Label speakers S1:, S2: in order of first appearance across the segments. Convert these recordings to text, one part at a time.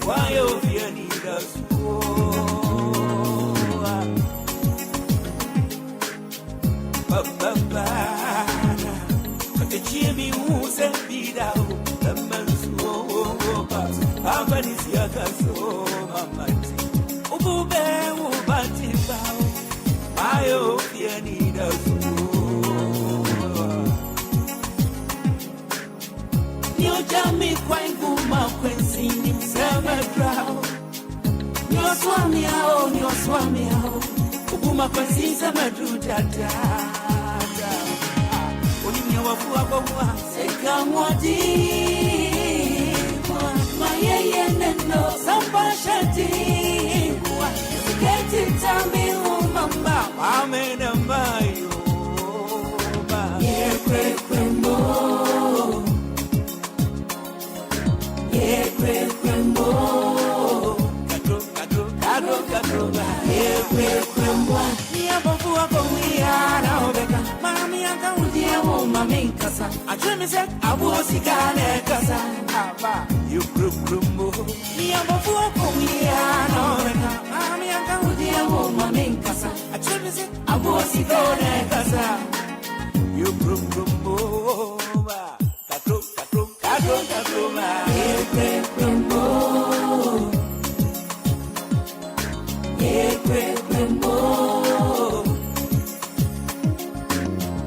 S1: Why Obia Anidaso Papa, but the Jimmy who sent me down, the man's Papa is Yakaso, Mamma, Obube, Batibao, why Obia Anidaso. You tell me quite good, my quincy, Sama Drow. Your swami out, Ubuma quincy, Sama Drew Dada. Only you are Fuawa, say, come what my no, some passion. Get it, tell me, oh, Mamba, I'm in a mayo. Yeah, great, more. Yeah, great, more. Kado, yeah, great, more. Yeah, before we are now, Mammy, I can't deal with my main casa. I dream is that I was a Ghana casa. You group more. Yeah, before we are now, Mammy, I can't deal with my main casa. I dream is that I was a Ghana casa. You group more. Kado, yeah, great, more. Yeah, great, more.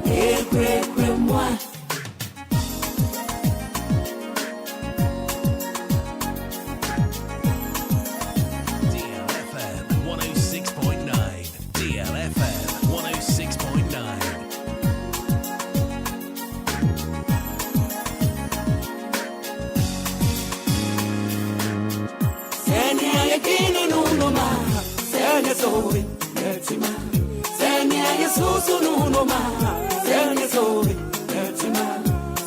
S1: Yeah, great, more.
S2: DLFM 106.9. DLFM 106.9. Sobe, Netima. Senya Yesusu no ma. Senya sobe, Netima.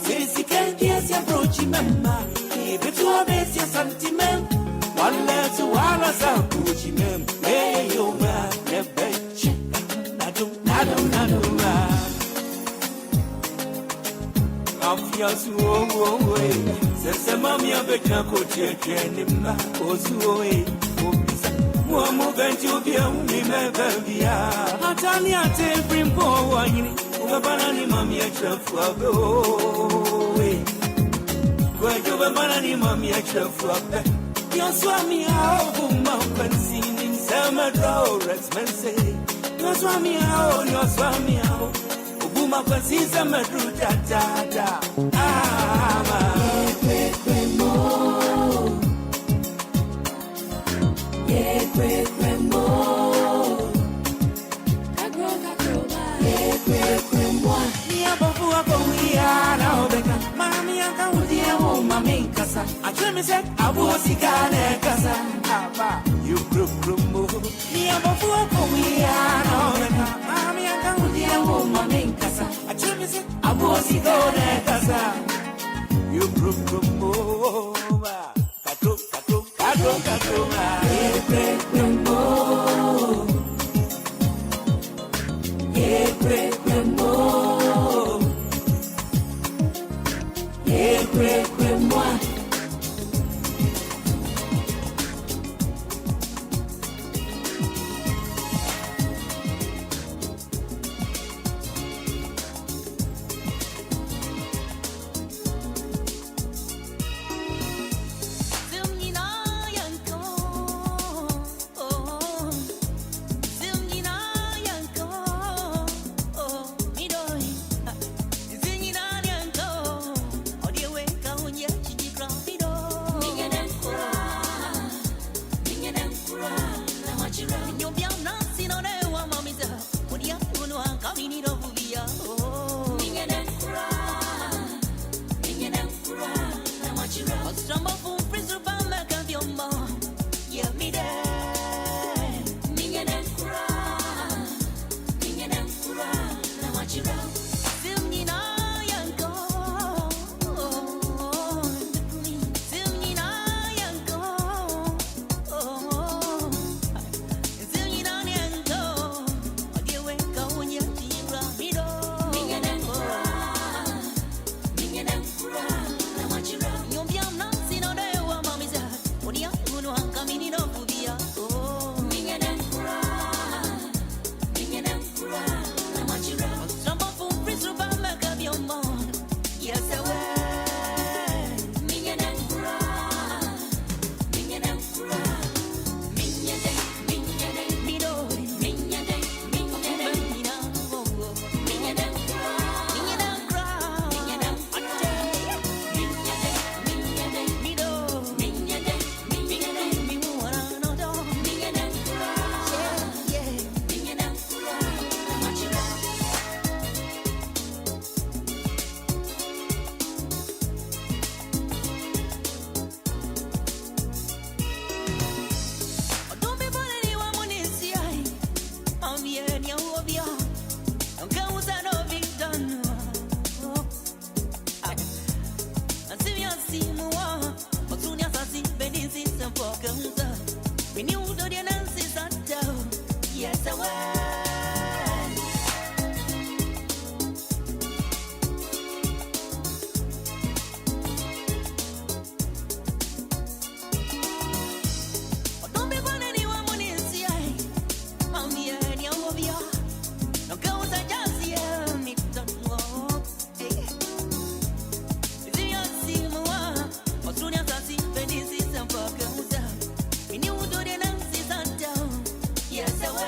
S2: Sisi kendia approach mema. Bitu obesia sentiment. One letter wala sa approach mem. Hey yo ma, nebeche. Nado. Afiasu oh. Sese mami abeka ko chekeni ma. Osu oh. Muamu benti Obia umi mebebia Atani ate primpo wanyini Ubebana ni mami ya chafu abe Kwejo ubebana ni mami ya chafu abe Yoswami hao buma ukansini Msema drao resmense Yoswami hao Ubuma ukansini Sema dru da Ama Yeah, great, more. Yeah, great, more. Yeah, before we are now, Becca. Mammy, I can't deal with my main casa. I dream is that I was a Ghana casa. You group more. Yeah, before we are now, Becca. Mammy, I can't deal with my main casa. I dream is that I was a Ghana casa. You group more. Kado, yeah, great, more. Yeah, great, more. Yeah, great, more.
S3: Oh
S2: Yes, I don't be one anyone when you see I. Mommy, and your Obia. No girls, I just hear me don't walk. If you see more, or soon as I see Venice is some girls out. We knew the Nancy's down. Yes, I will.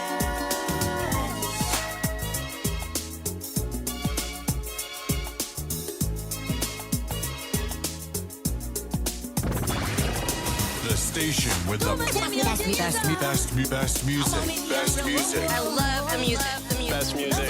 S3: The station with the best music.
S4: I love the music.
S3: Best music.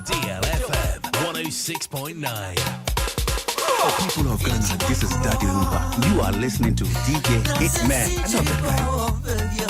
S3: DLFM 106.9.
S5: People of Ghana, this is Daddy Lumba. You are listening to DJ Hitman. I love that guy.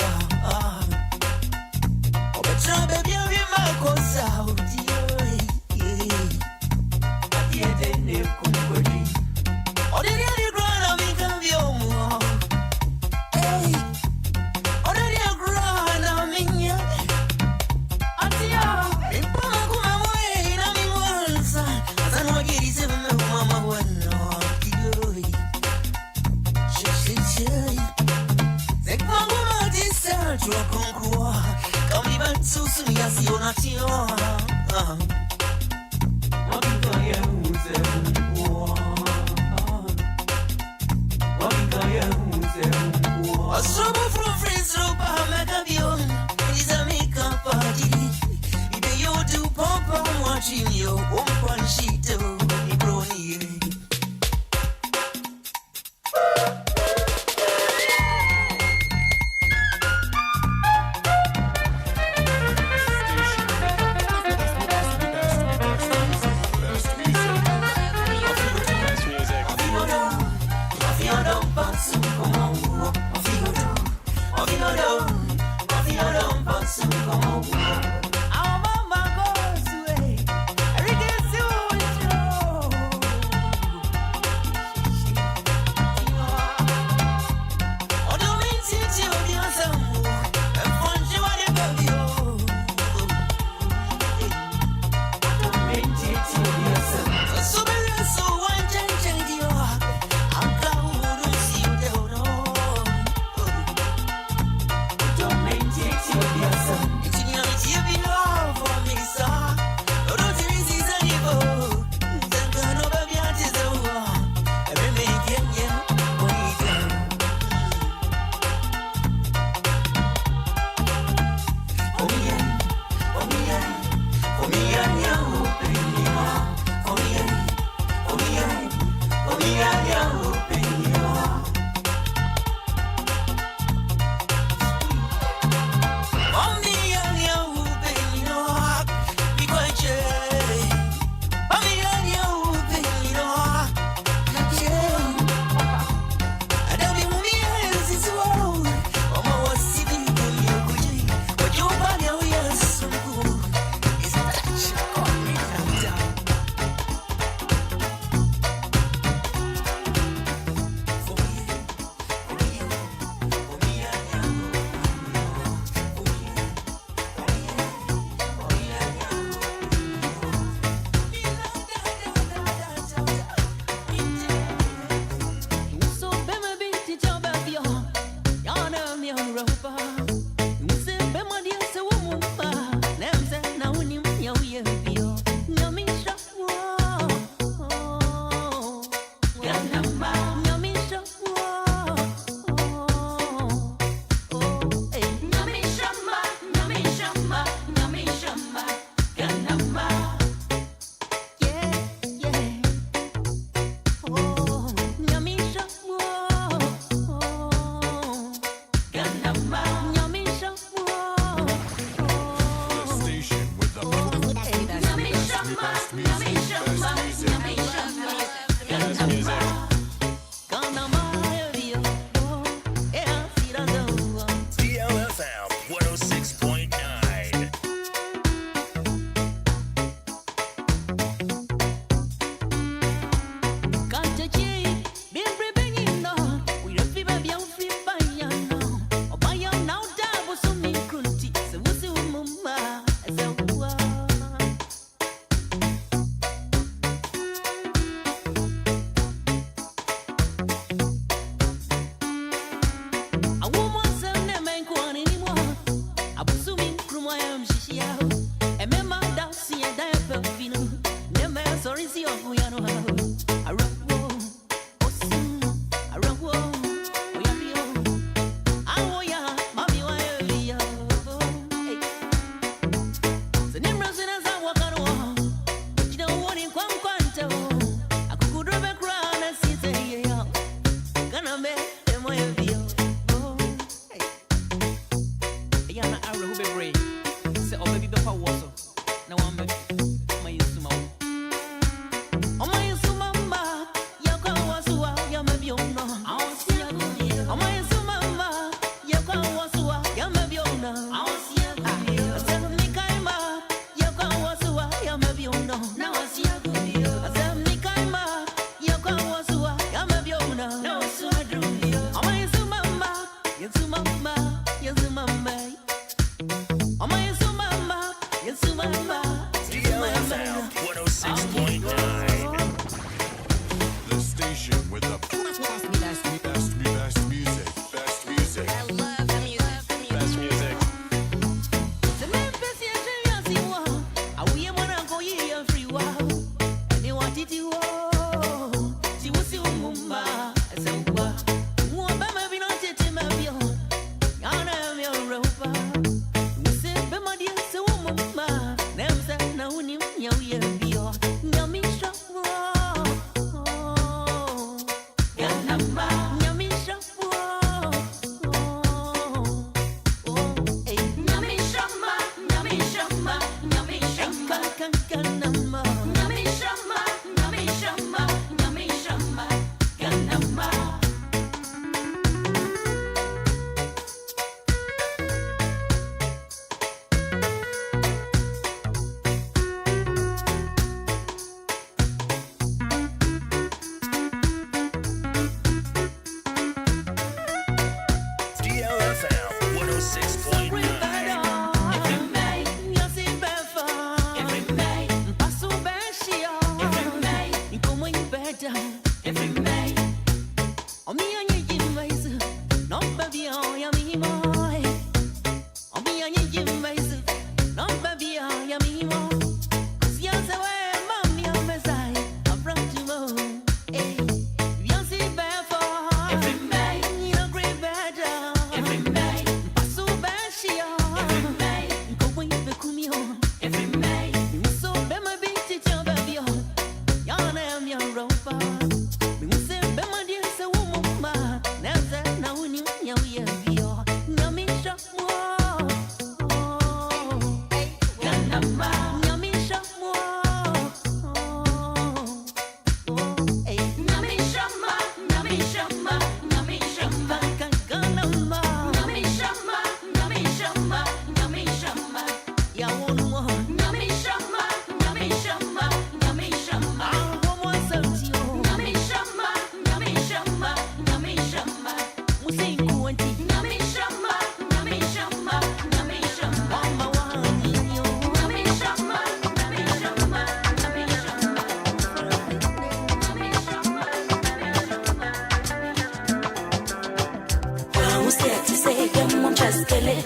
S2: Vamos ter to say, I'm just kill it.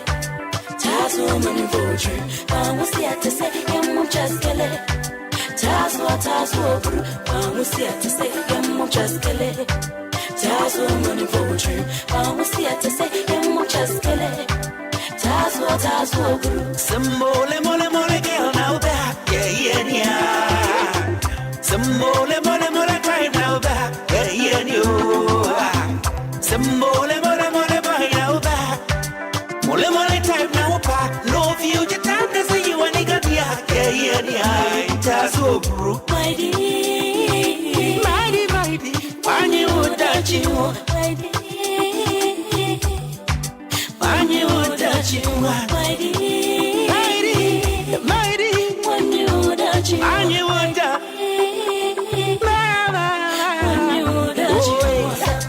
S2: Tazo mani voji. Vamos ter to say, I'm just kill it. Tazo bru. Vamos ter to say, I'm just kill it. Tazo mani voji. Vamos ter to say, I'm just kill it. Tazo bru.
S1: Some mole girl now back, yeah. Some mole time now back, yeah. Some mole boy now back. Mole time now back. No future time to see you and nigga, yeah. Tazo bru.
S2: Mighty.
S1: When you would that you,
S2: Mighty.
S1: when you would that you,
S2: Mighty.
S1: when you would that.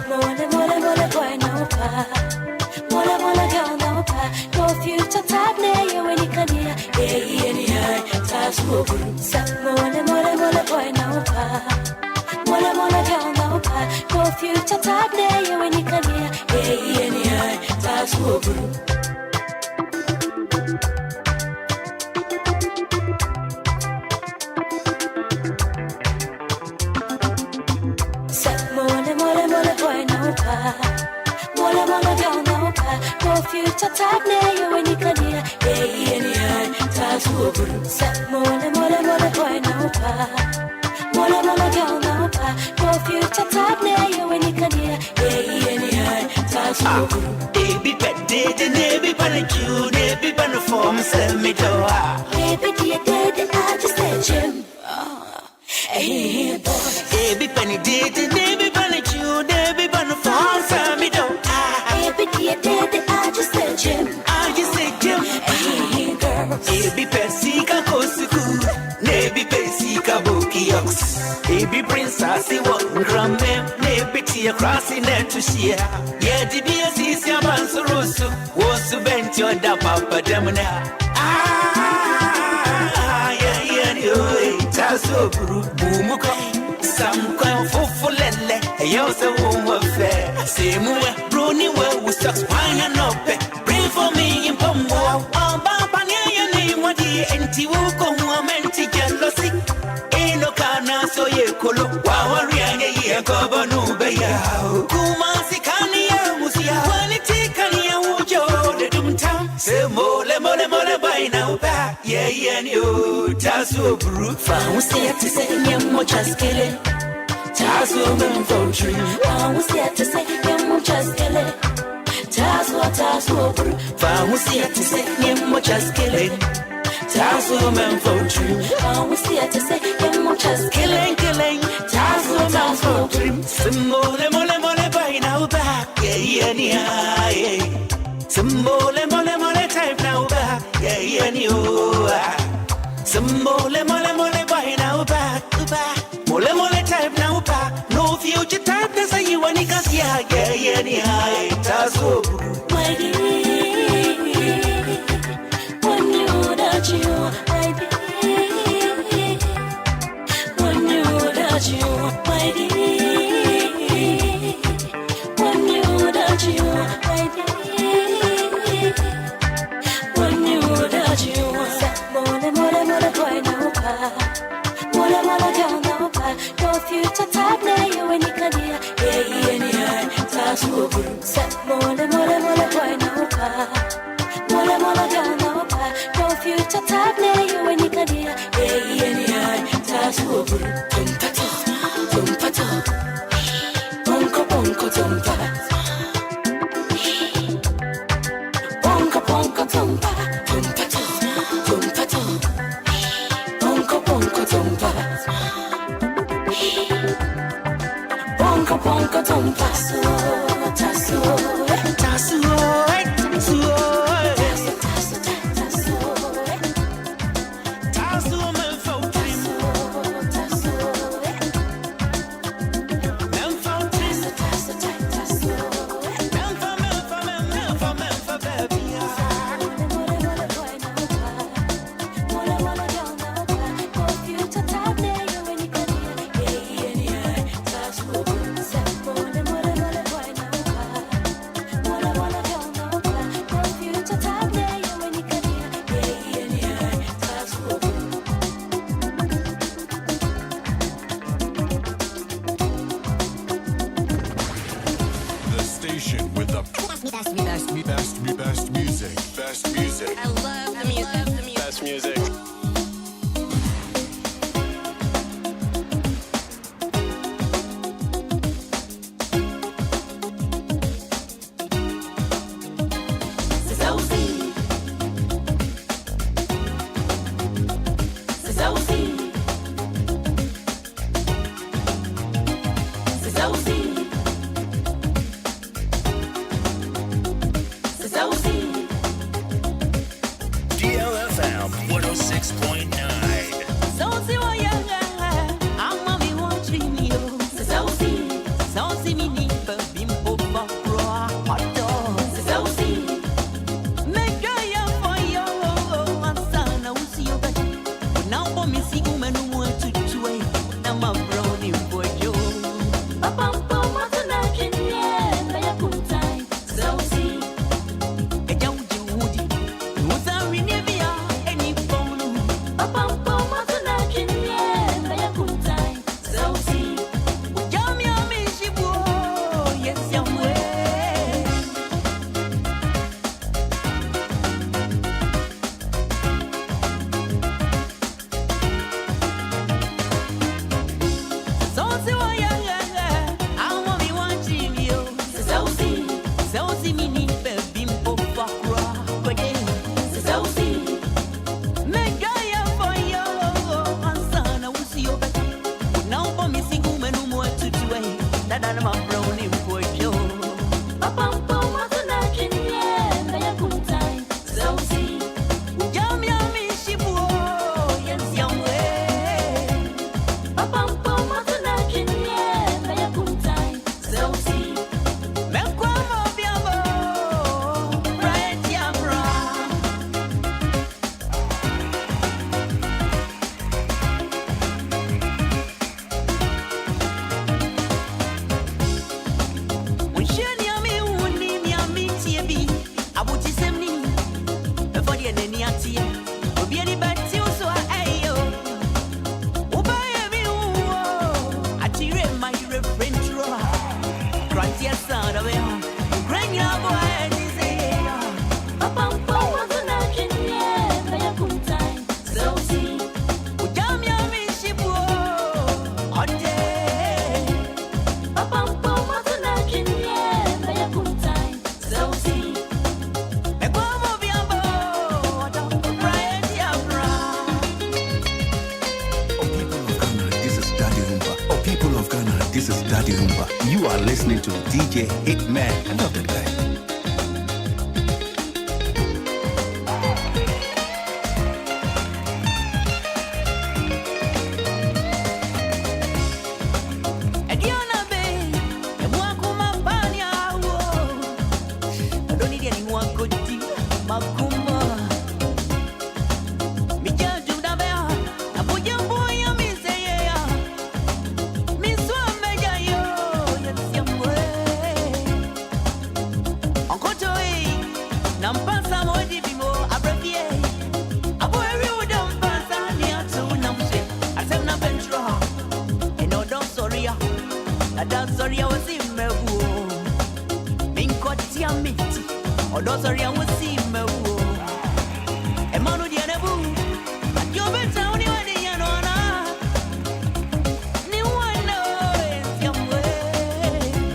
S2: Mole boy no pa. Mole girl no pa. No future type ne you when you can hear. Yeah. Tazo bru. Mole boy no pa. Mole girl no pa. No future type ne you when you can hear. Yeah. Tazo bru. Mole boy no pa. Mole girl no pa. No future type ne you when you can hear. Yeah. Tazo bru. Mole boy no pa. Mole girl no pa. No future type ne you when you can hear. Yeah. Tazo bru.
S1: Baby pet did baby panic you, baby pan form send me to her.
S2: Baby dear, I just let you. Hey boy.
S1: Baby penny did baby panic you, baby pan form send me to her.
S2: Baby dear, I just let you.
S1: I just say Jim.
S2: Hey girls.
S1: Baby Persika Kosuku, Baby Persika Bokiox, Baby Princess, one gram, Baby Tia crossing there to share. Yeah, the BS your Mansorusu was to venture the Papa Demona. Tazo Bumuko, some kind Fufulele, a Yosa Woman fair. Same way, Bruni, where we start wine and up. Pray for me in Pombo. Enti wuko mwamenti jealousy eno kana so ye kolo wawari anye ye kobo nube ya kumasi kani ya musia quality kani ya ujo de dumtam se mole by now ba yeah you tazo bru
S2: Fancy to say nyamo just kill it. Tazo men for dream. Fancy to say nyamo just kill it. Tazo bru.
S1: Fancy to say nyamo just kill it. Tazo men for dream.
S2: Fancy to say nyamo just
S1: killing. Tazo dream. Some mole by now ba yeah. Some mole type now ba yeah you. Some mole by now ba mole type now ba. No future type that's you when you can yeah. Tazo
S2: mighty. When you that you mighty. When you that you mighty. When you that you mighty. When you that you mole boy no pa. Mole girl no pa. No future type ne you when you can hear. Yeah. Tazo bru. Mole boy no pa. Mole girl no pa. No future type ne you when you can hear. Yeah. Tazo bru. Tumpato. Bonko tumpa. Bonko tumpa. Tumpato. Bonko tumpa. Bonko tumpa. Tazo.
S3: Best music. Best music.
S4: I love the music.
S3: Best music. DLFM 106.9.
S5: This is Daddy Lumba. You are listening to DJ Hitman. I love that guy.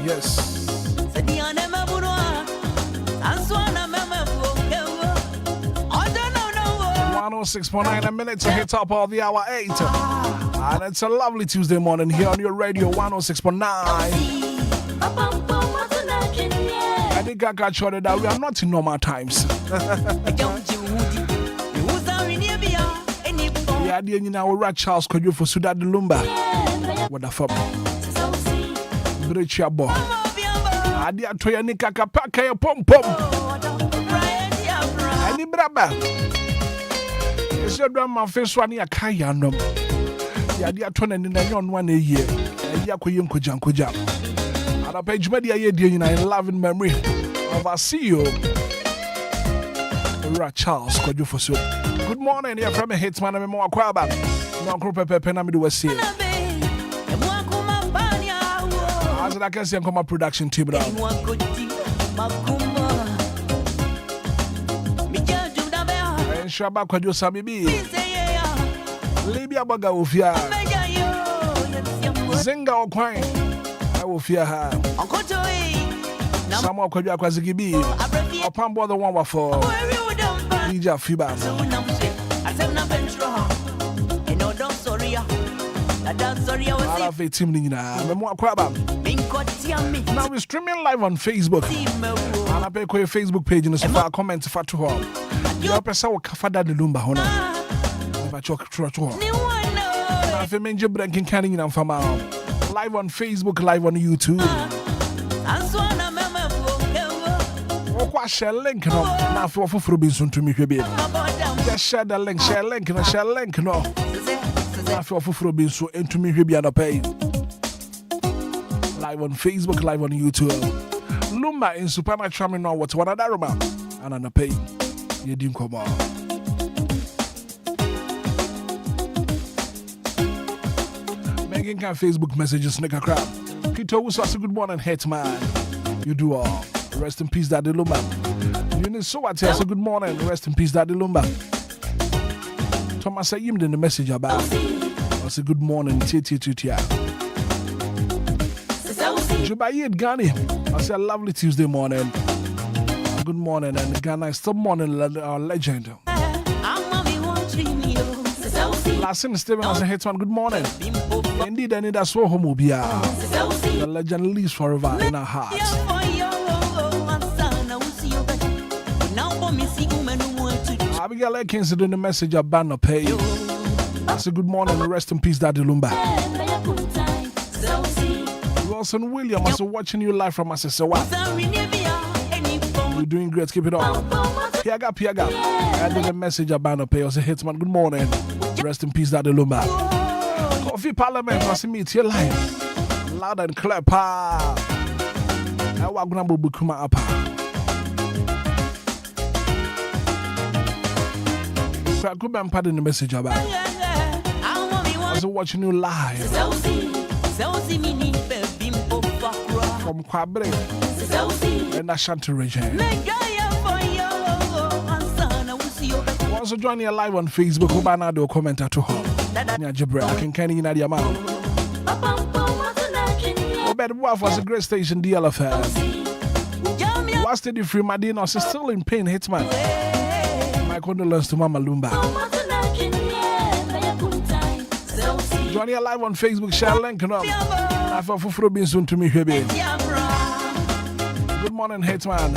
S2: Yes. 106.9 a minute to hit top of the hour 8. And it's a lovely Tuesday morning here on your radio 106.9. I think I got shorted that we are not in normal times. Yeah, the you know rat Charles could you for Sudan Lumba. What the fuck? Bridge boy. I dear to your nika kapaka pom pom. Any braba. It's your grandma face one ya kaya no. Ya dear turn in the young 1 year. Yakuyum Kujan. And a page media ye in loving memory of our CEO, Rat Charles could you for so. Good morning, you're from a Hitman and more Quaba. No group of Penamid was here. As I can see, I'm my production team now.
S4: Shaba Kwajo Sabibi Libya Baga Ufia Zinga Okwine I will fear her Samuel Kwajo Kwazigibi Opambo the one for Ija Fiba Now we're streaming live on Facebook and I pay for your Facebook page and so far comments for to home. Your person will cover that the Lumba Hona. Never choke through to home. If you mention breaking canning and from live on Facebook, live on YouTube. Share link no. Now for Rubinson to me. Just share the link, share link, no. Now for Rubinson into me. Pay live on Facebook, live on YouTube. Lumba in Supernatural now what's one other room and on a pay. You didn't come on. Making kind Facebook messages, nigga crap. Peter was a good morning, Hitman. You do all. Rest in peace, Daddy Lumba. You need so what else? Good morning. Rest in peace, Daddy Lumba. Thomas, I gave the message about. I said good morning, Tia. Jubayed Ghani. I said lovely Tuesday morning. Good morning, and Ghana is still morning, our legend. Last thing, Stephen, I said, Hitman, good morning. Indeed, Anidaso Wɔhɔ Obia. The legend lives forever in our hearts. Abigail Ekins doing the message of Banner Pay. I said, good morning, rest in peace, Daddy Lumba. Wilson William, I said, watching you live from Asesewa. You're doing great, keep it up. Piaga. I did a message of Banner Pay. I said, Hitman, good morning, rest in peace, Daddy Lumba. Coffee Parliament, I see me here live. Loud and clear, pa. I walk number Bukuma up. I could be pardon the message about. I was watching you live from Kwabre and Ashanti region. Also join you live on Facebook. Who banner do comment at home. Nya Jibra, I can carry in the amount. Obed Wolf was a great station DLFM. Was the free Madina is still in pain, Hitman. My condolence to Mama Lumba. Join you live on Facebook, share link and up. I for Fufro soon to me, baby. Good morning, Hitman.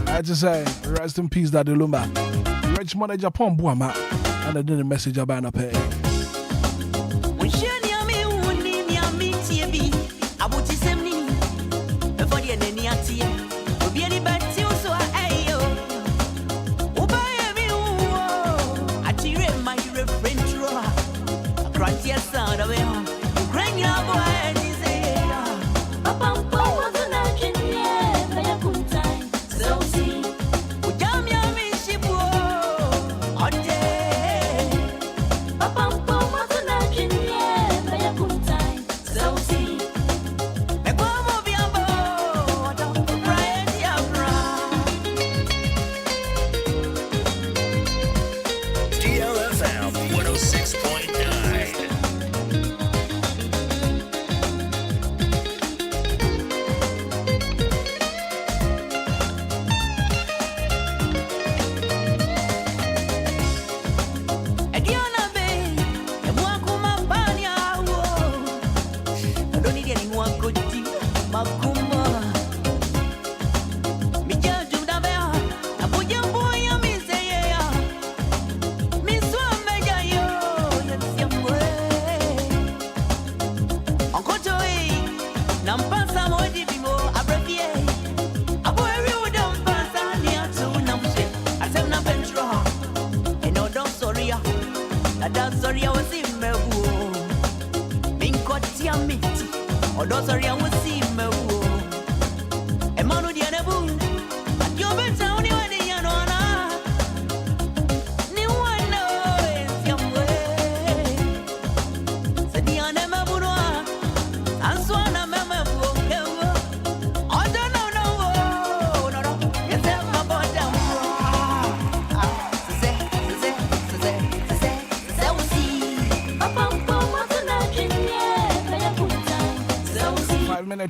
S4: I just say, rest in peace, Daddy Lumba. Rich money Japan Buama, and I did a message about a pay.
S3: DLFM 106.9.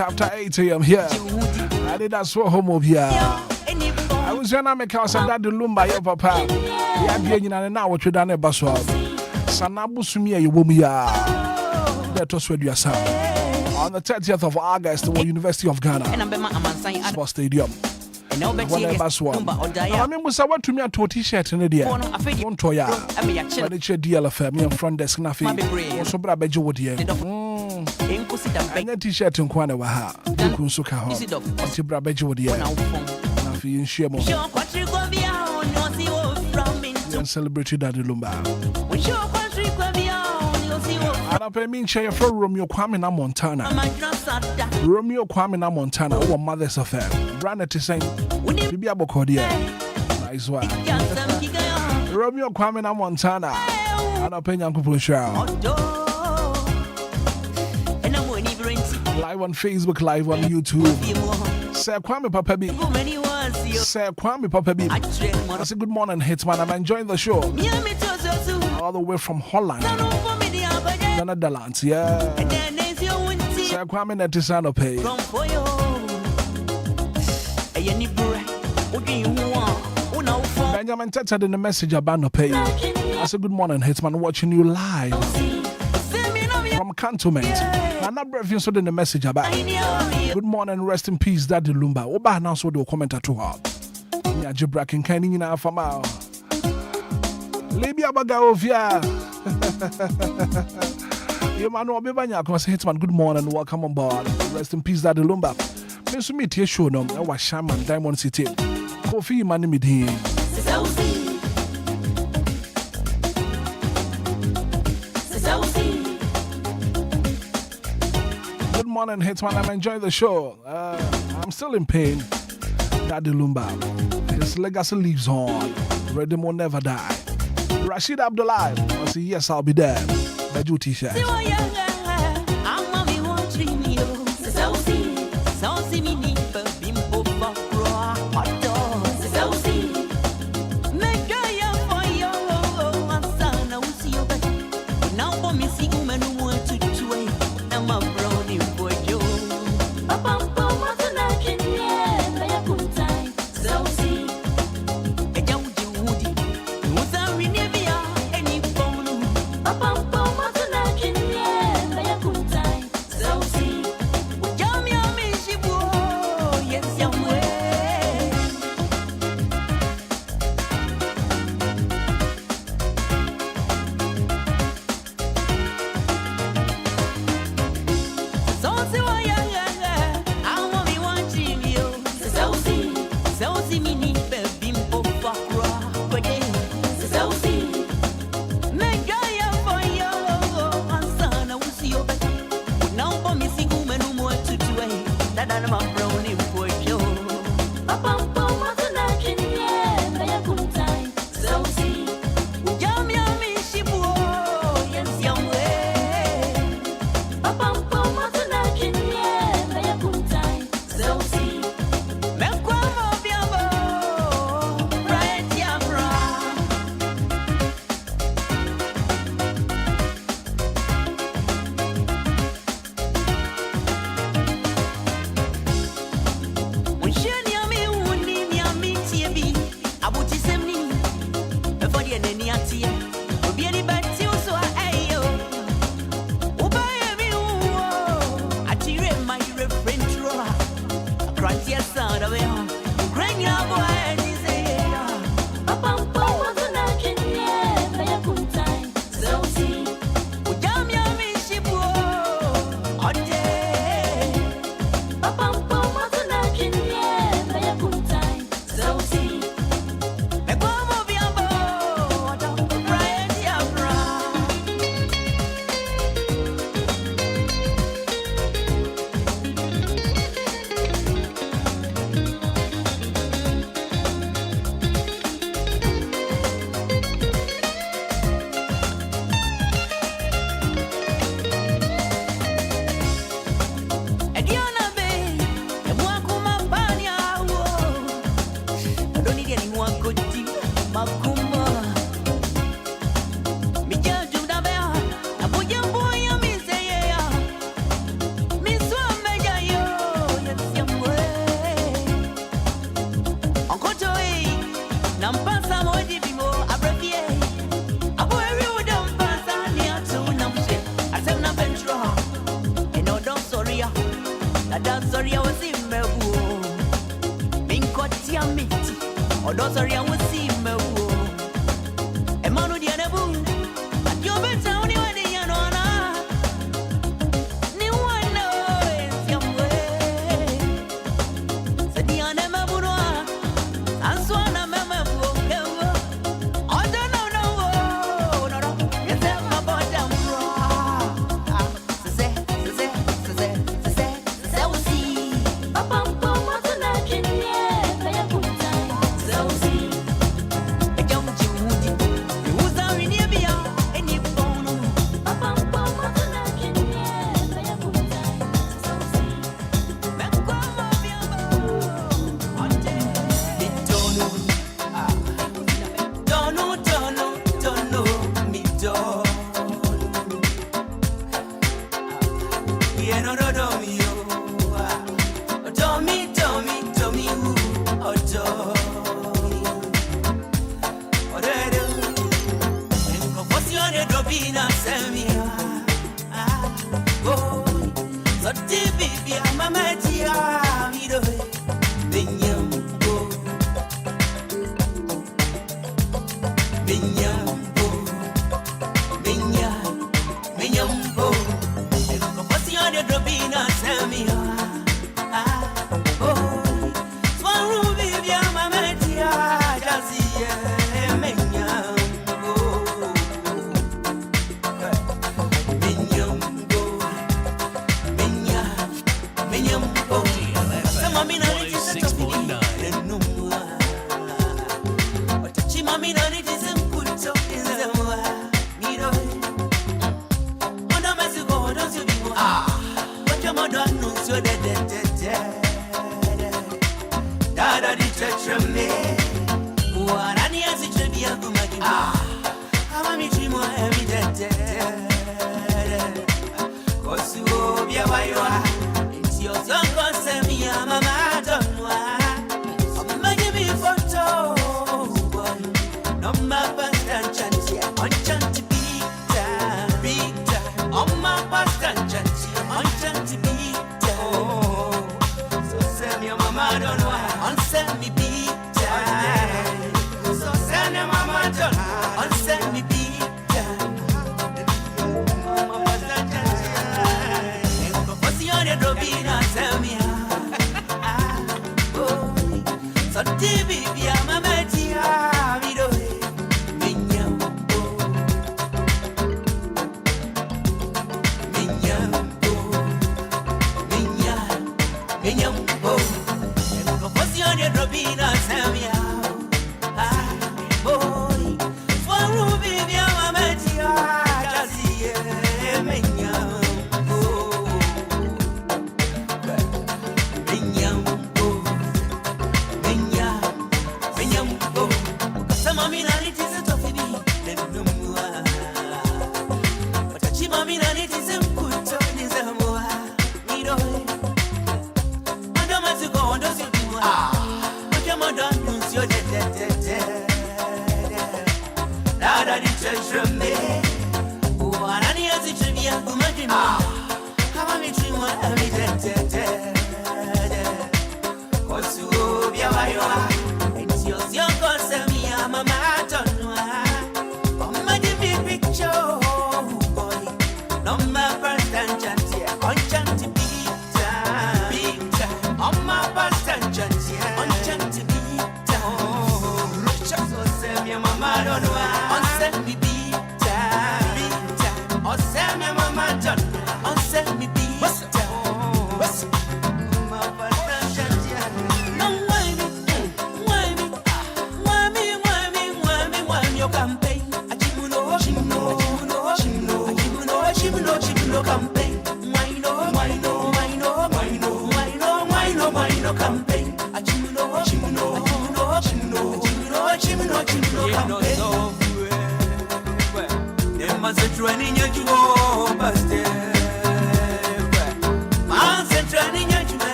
S4: after 8 a.m. here. Anidaso Wɔhɔ Obia. I was going to make us and that the Lumba, your papa. Yeah, being in now what you done a baswa. Sanabu Sumia, you womia. That was where you are on the 30th of August, the University of Ghana Sports Stadium. I mean, we saw what to me a t-shirt in the day. One toya. But it's a DLFM in front desk. Nothing. So, Brabejo would hear. And a t-shirt in Kwanawaha. You could suck her. It's a Brabejo would hear. Nothing in Shemo. And celebrated at the Lumba. And I pay me share for Romeo Kwame Montana. Romeo Kwame Montana, our mother's affair. Branded to saying, Bibi Abokodia. Nice one. Romeo Kwame Montana. And I pay Uncle Pusha. Live on Facebook, live on YouTube. Sir Kwame Papa B. Sir Kwame Papa B. I say good morning, Hitman. I'm enjoying the show. All the way from Holland. The Netherlands, yeah. Sir Kwame Netisano pay. Benjamin texted in the message about no pay. I said good morning, Hitman, watching you live from Cantonment. I'm not breathing so in the message about good morning, rest in peace, Daddy Lumba. Oba now so do comment to her. Yeah, Jibrakin Kenny in our family. Libya Bagaovia. Emmanuel Bibanya, Hitman, good morning, welcome on board. Rest in peace, Daddy Lumba. Miss me, Tia show no, I was Shaman, Diamond City. Kofi, money me here. Good morning, Hitman. I'm enjoying the show. I'm still in pain. Daddy Lumba. His legacy lives on. Redim will never die. Rashid Abdullah. I say, yes, I'll be there. Baju t-shirt.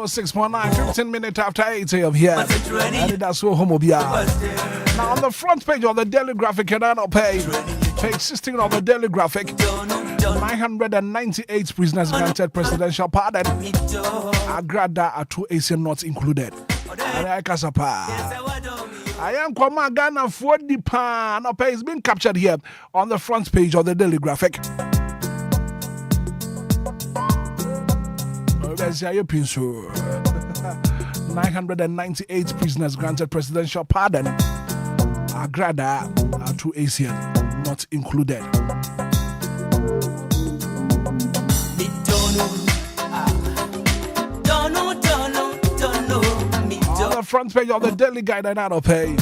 S4: 106.9, 15 minutes after 8 a.m. here. Anidaso Wɔhɔ Obia. Now on the front page of the Daily Graphic, and on page 16 of the Daily Graphic, 998 prisoners granted presidential pardon. Agrada are 2 Asian not included. I am Kwama Ghana for the pan. It's been captured here on the front page of the Daily Graphic. There's your pinso. 998 prisoners granted presidential pardon. Agrada are 2 Asian not included. On the front page of the Daily Guide and out of pay,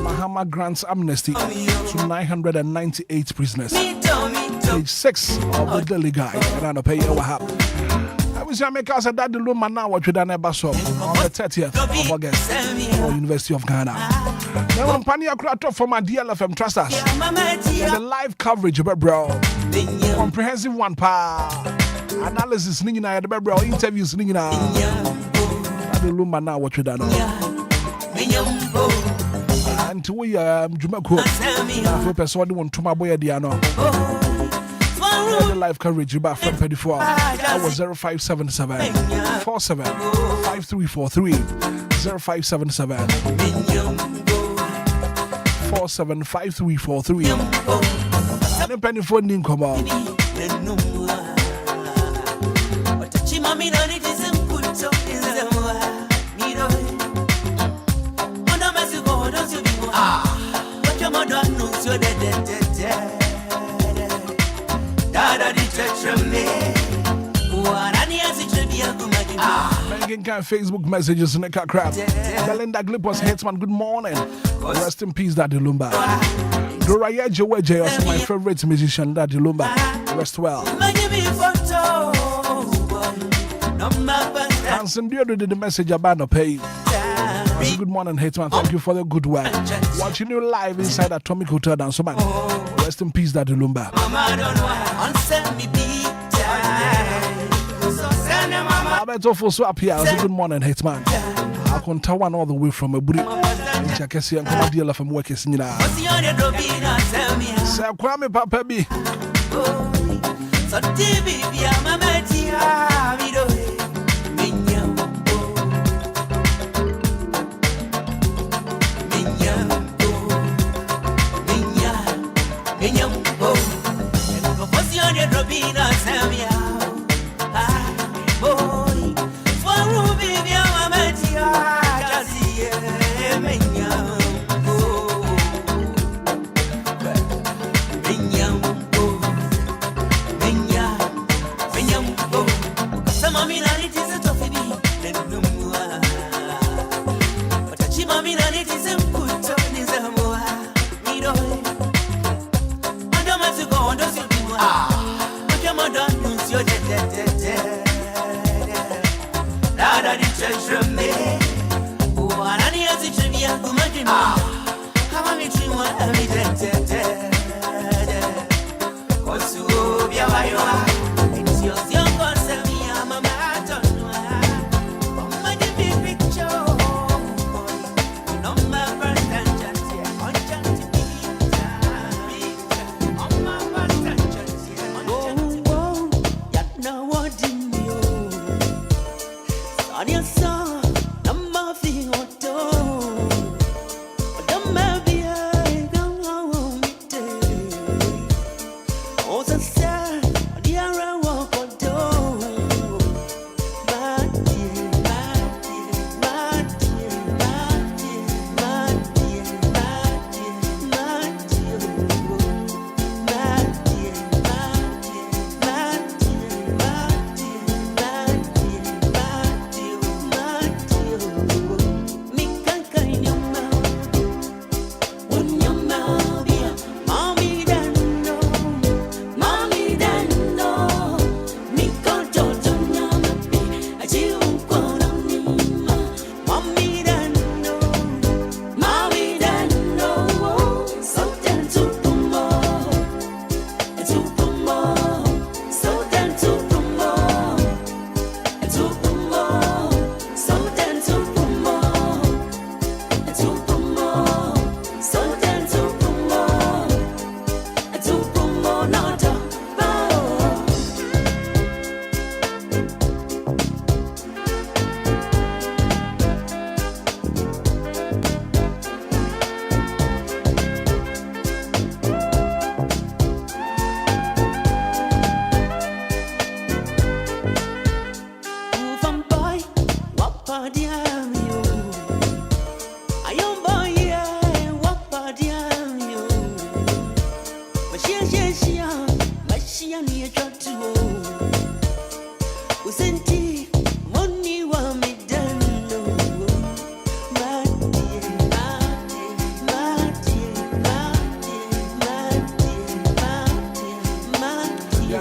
S4: Mahama grants amnesty to 998 prisoners. Page 6 of the Daily Guide and out of pay. I was make us that the Lumba now what you done on the 30th of August for University of Ghana. Now I'm Pania Krato for my DLFM trust us. The live coverage, bro. Comprehensive one pa. Analysis singing at the bro. Interviews singing at the Lumba now what you done. And to we Jumako. For person want to my boy Diano. The live coverage about from 24 hours 0577 47 5343 0577 47 5343 and a penny phone didn't come out. Making kind of Facebook messages in the car crap. Belinda Glipos Hitman, good morning. Rest in peace, Daddy Lumba. Doraya Joweje, also my favorite musician, Daddy Lumba. Rest well. Hanson Dio did the message about the pay. Good morning, Hitman. Thank you for the good work. Watching you live inside Atomic Hotel down so man. Rest in peace, Daddy Lumba. Alberto Fosso up here. Good morning, Hitman. I can tell one all the way from a buri. I can see I'm going to DLFM working in now. Sir Kwame Papa B. So TV,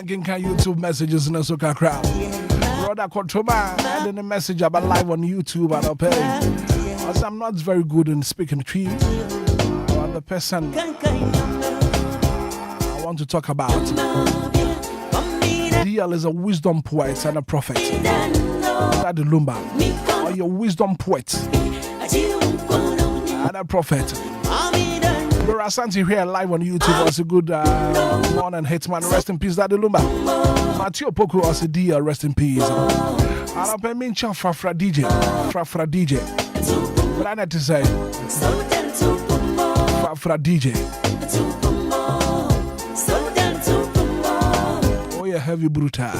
S4: Can YouTube messages in the Soka crowd. Brother Kotroma, and a message about live on YouTube and up as I'm not very good in speaking tree. The person I want to talk about. DL is a wisdom poet and a prophet. That the Lumba, or your wisdom poet and a prophet. Laura Santi here live on YouTube was a good morning, Hitman. Rest in peace, Daddy Lumba. Matthew Poku was a dear, rest in peace. And I'm a mincha Frafra DJ. Frafra DJ. What I need to say, Frafra DJ. Oh, yeah, heavy brutal.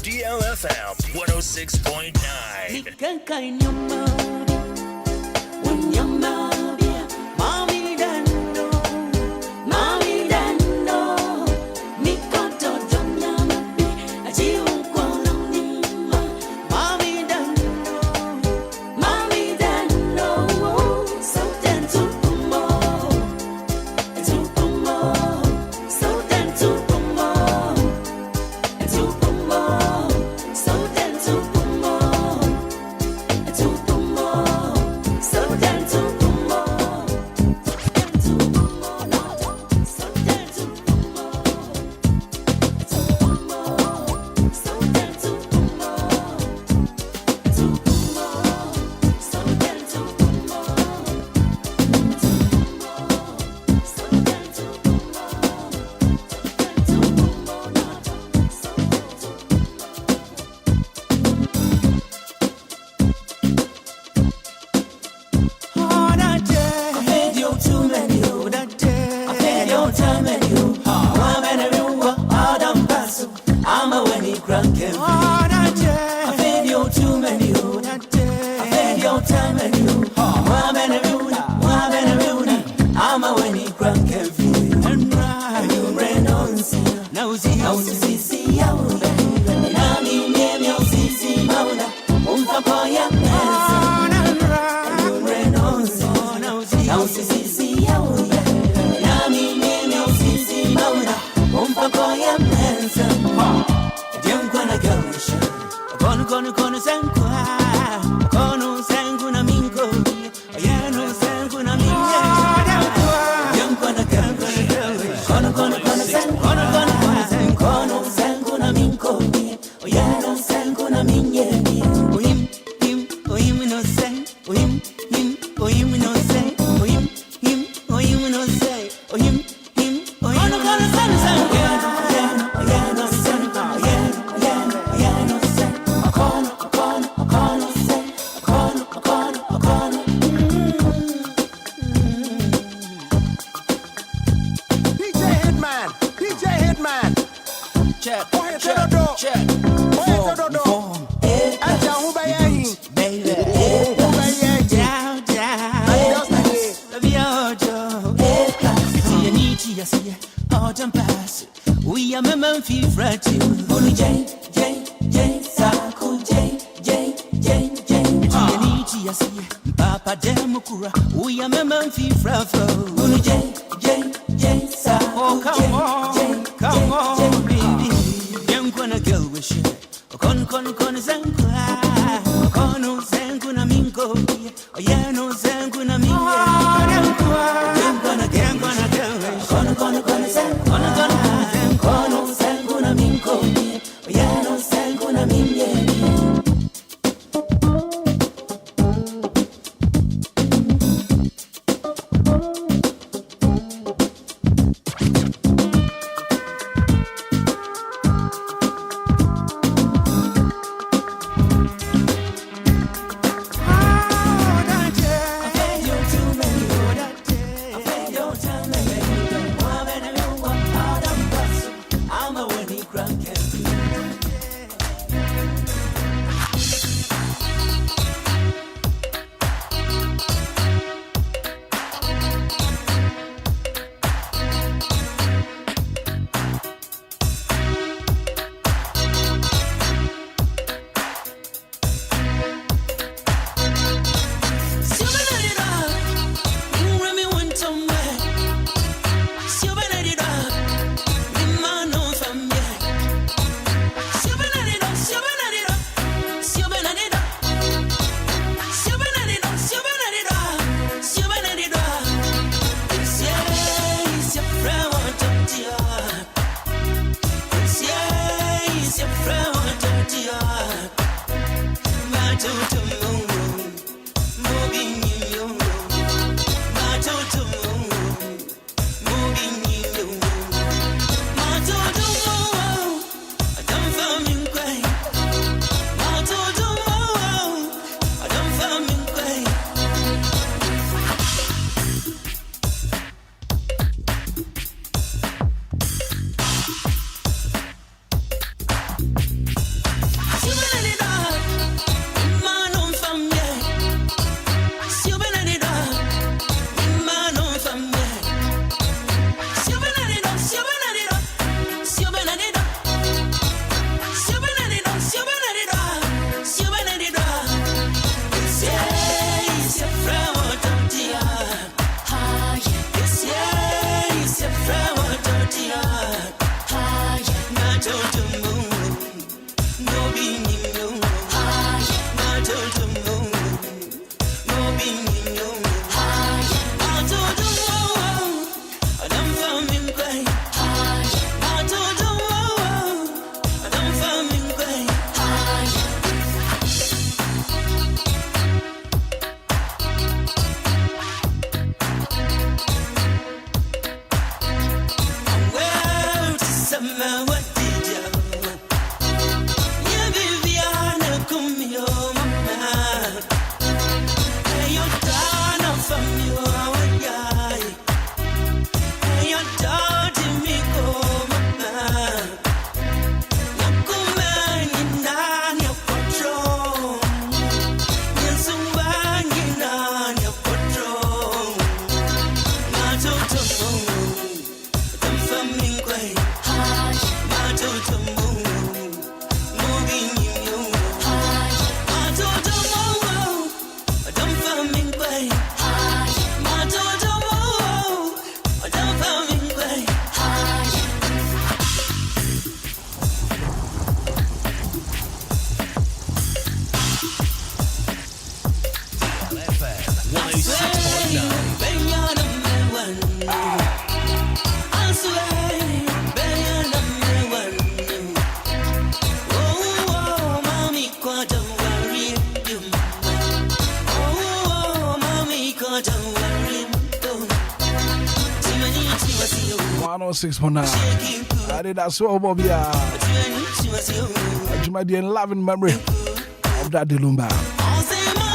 S3: DLFM 106.9.
S4: Anidaso Wɔhɔ Obia. In loving memory of that Lumba.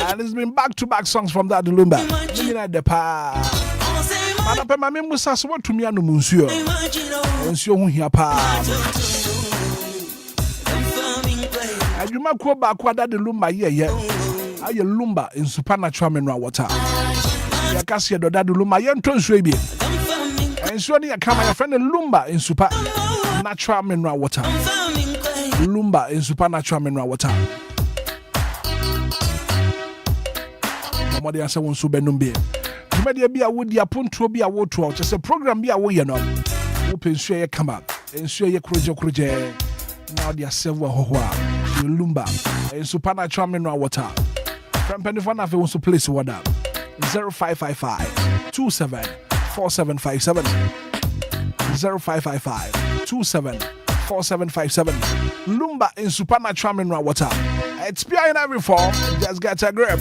S4: And it's been back-to-back songs from that Lumba. The pa. Mana mami musa so to me anu munsuo. Nsuo hu hia pa. Adwuma ko ba ko da Lumba ye. Aye Lumba in supernatural mineral water. Ya kase do da Lumba ye nto nsuo bi. Nsuo ni ya kama ya friend Lumba in supernatural mineral water. Lumba in supernatural mineral water. Mama dey say won so benum be. Media be a wood ya punto be a woto. Just a program be a way no. Open nsuo ye kama. Nsuo ye kroje. Now they are several Wɔhɔ. Lumba in supernatural mineral water. From Penifon Afe wants to place water. 0555 27 4757 0555 27 4757 Lumba in supernatural mineral water. It's pure in every form. Just get a grip.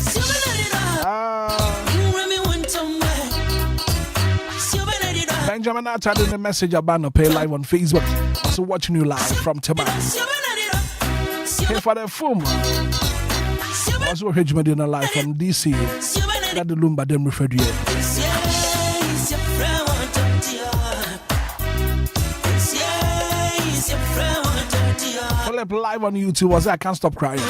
S4: Benjamin Atad in the message about no pay live on Facebook. Also watching you live from Hitman. Here for the film. Also Hitman in a live from DC. That the Lumba them referred you. Philip live on YouTube was I can't stop crying.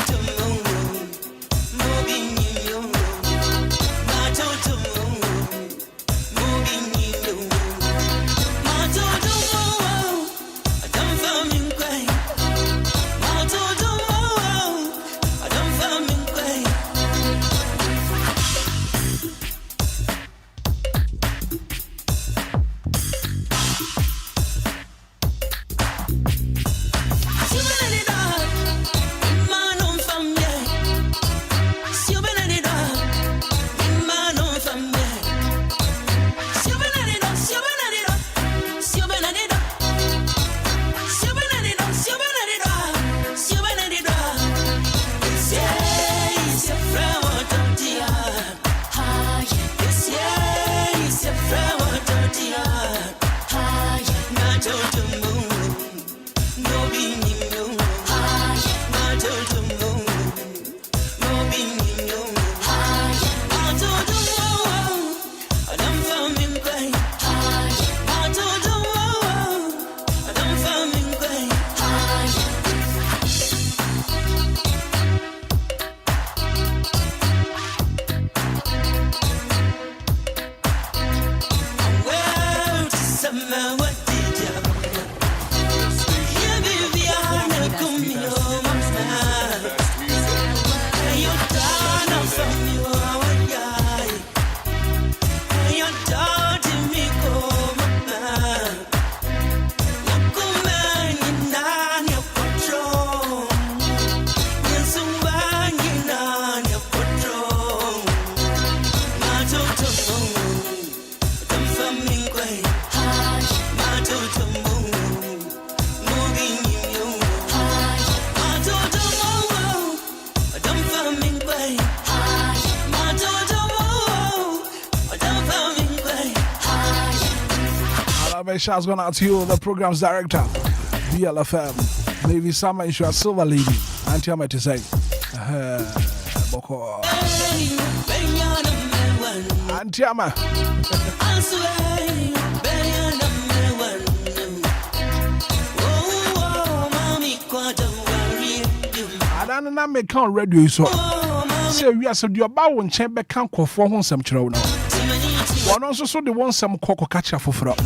S4: Shouts going out to you, the program's director, DLFM, Lady Summer, and your silver lady. Auntie, I'm to say, Boko. Auntie, I'm I don't know, make count radio so. Say, we are so your bow and chamber can't call for one some children. One also so the one some cocoa catcher for fraud.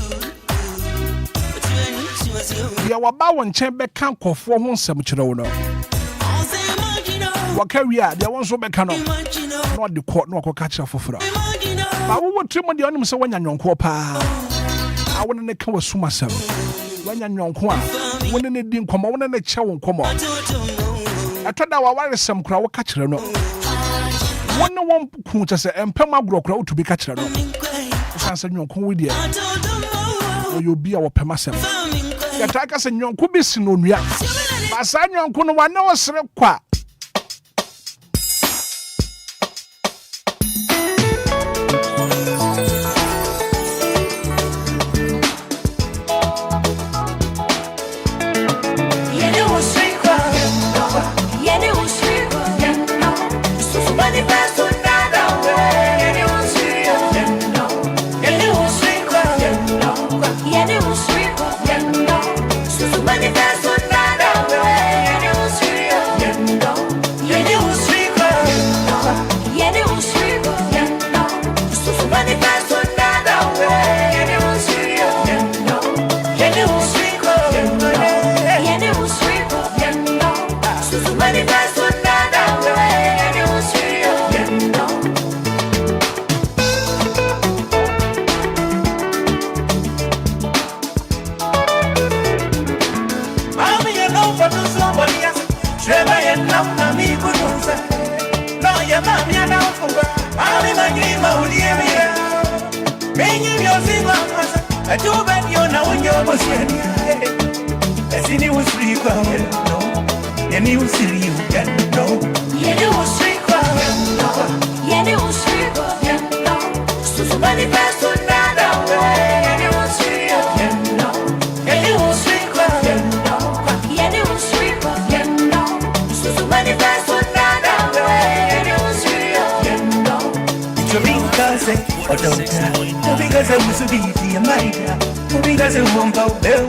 S4: Ya waba won chembe kan kofo ho nsem kire wo no waka wi a de won so be kan no no de ko no akoka kire foforo ba wo wotrem de onim se wanya nyonko pa a won ne ka wasuma sem wanya nyonko a won ne di nkomo won ne che wo nkomo atoda wa ware sem kura wo ka kire no One ku just say empema grokra to be catcher. Answer your comedia. Or you'll be our pemasem. The attackers and young kubis no ya. Basan young kuno one no qua.
S1: Because I was a BT and my because I won't go there.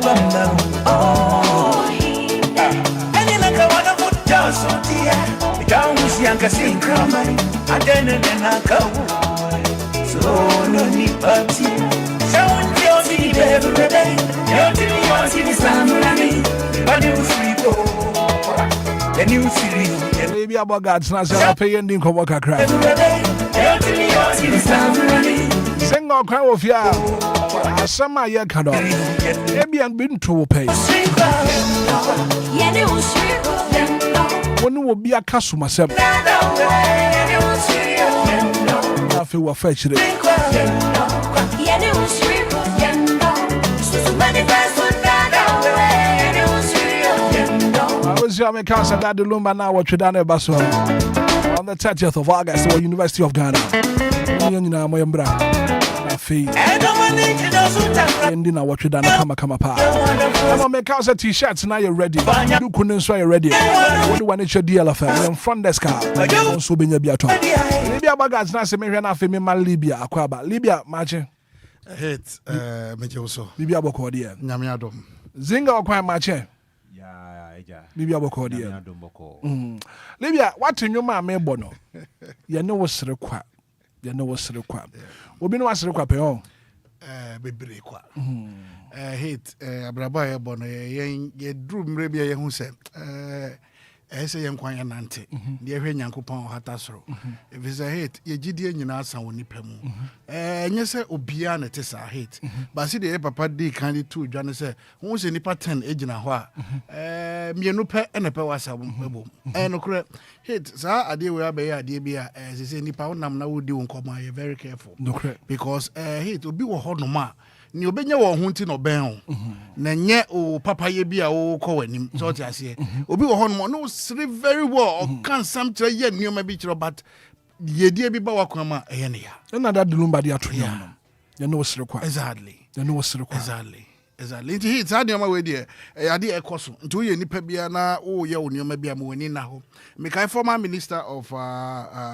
S1: Oh, and in a one of what does so dear, the town was young as in Cramai, and then I go. So no need but so you'll see every day. You'll see the samurai, but you sleep. Then you see
S4: maybe about God's not paying the Kowaka cry.
S1: You'll see the samurai.
S4: Sing or cry of ya. Some are yet cut off. Maybe I've been to pay. One will be a castle myself. I feel a fetch it. I was your council that the Lumba now what you done at Basso on the 30th of August at the University of Ghana. Ending what you done, come apart. I'm make out a t-shirts now you're ready. You couldn't swear you're ready. What do you want your DLFM? I'm front desk car. Also being a beaton. Libya baggage, Nancy Mariana Femima Libya, Aquaba, Libya, Marching.
S6: Hate, Mejoso.
S4: Libya Bocordia.
S6: Namiadom.
S4: Zinga or Quine Marching. Libya Bocordia. Libya, what in your mamma bono? You know what's required. You know what's required. Obi no asere kwa pe on
S6: bebre kwa hate abraba ye bono ye drum mre bia ye hu se ese ye nkwan ya nante de hwe nyankopon hata soro if is a hate ye gidie nyina asan woni pemu enye se obia na te sa hate ba si de papa di kan to dwane se hu se nipa 10 egina ho a mienu pe ene pe wasa bebo no kure hate sa ade we abe ya ade bia se nipa wonam na wodi won koma you very careful because hate obi wo ho no ma ni obenya wo ho nti no ben na nye o papa ye bia wo ko wanim so ti ase obi wo ho no no sri very well o kan sam kire ye nioma bi kire but ye die bi ba wakoma eye ne ya
S4: na that Lumba dia to nyam you know sri kwa
S6: exactly
S4: you know sri kwa
S6: exactly nti hit ade ma we die ade ekoso nti wo ye nipa bia na wo ye wo nioma bia mo wani na ho mekai former minister of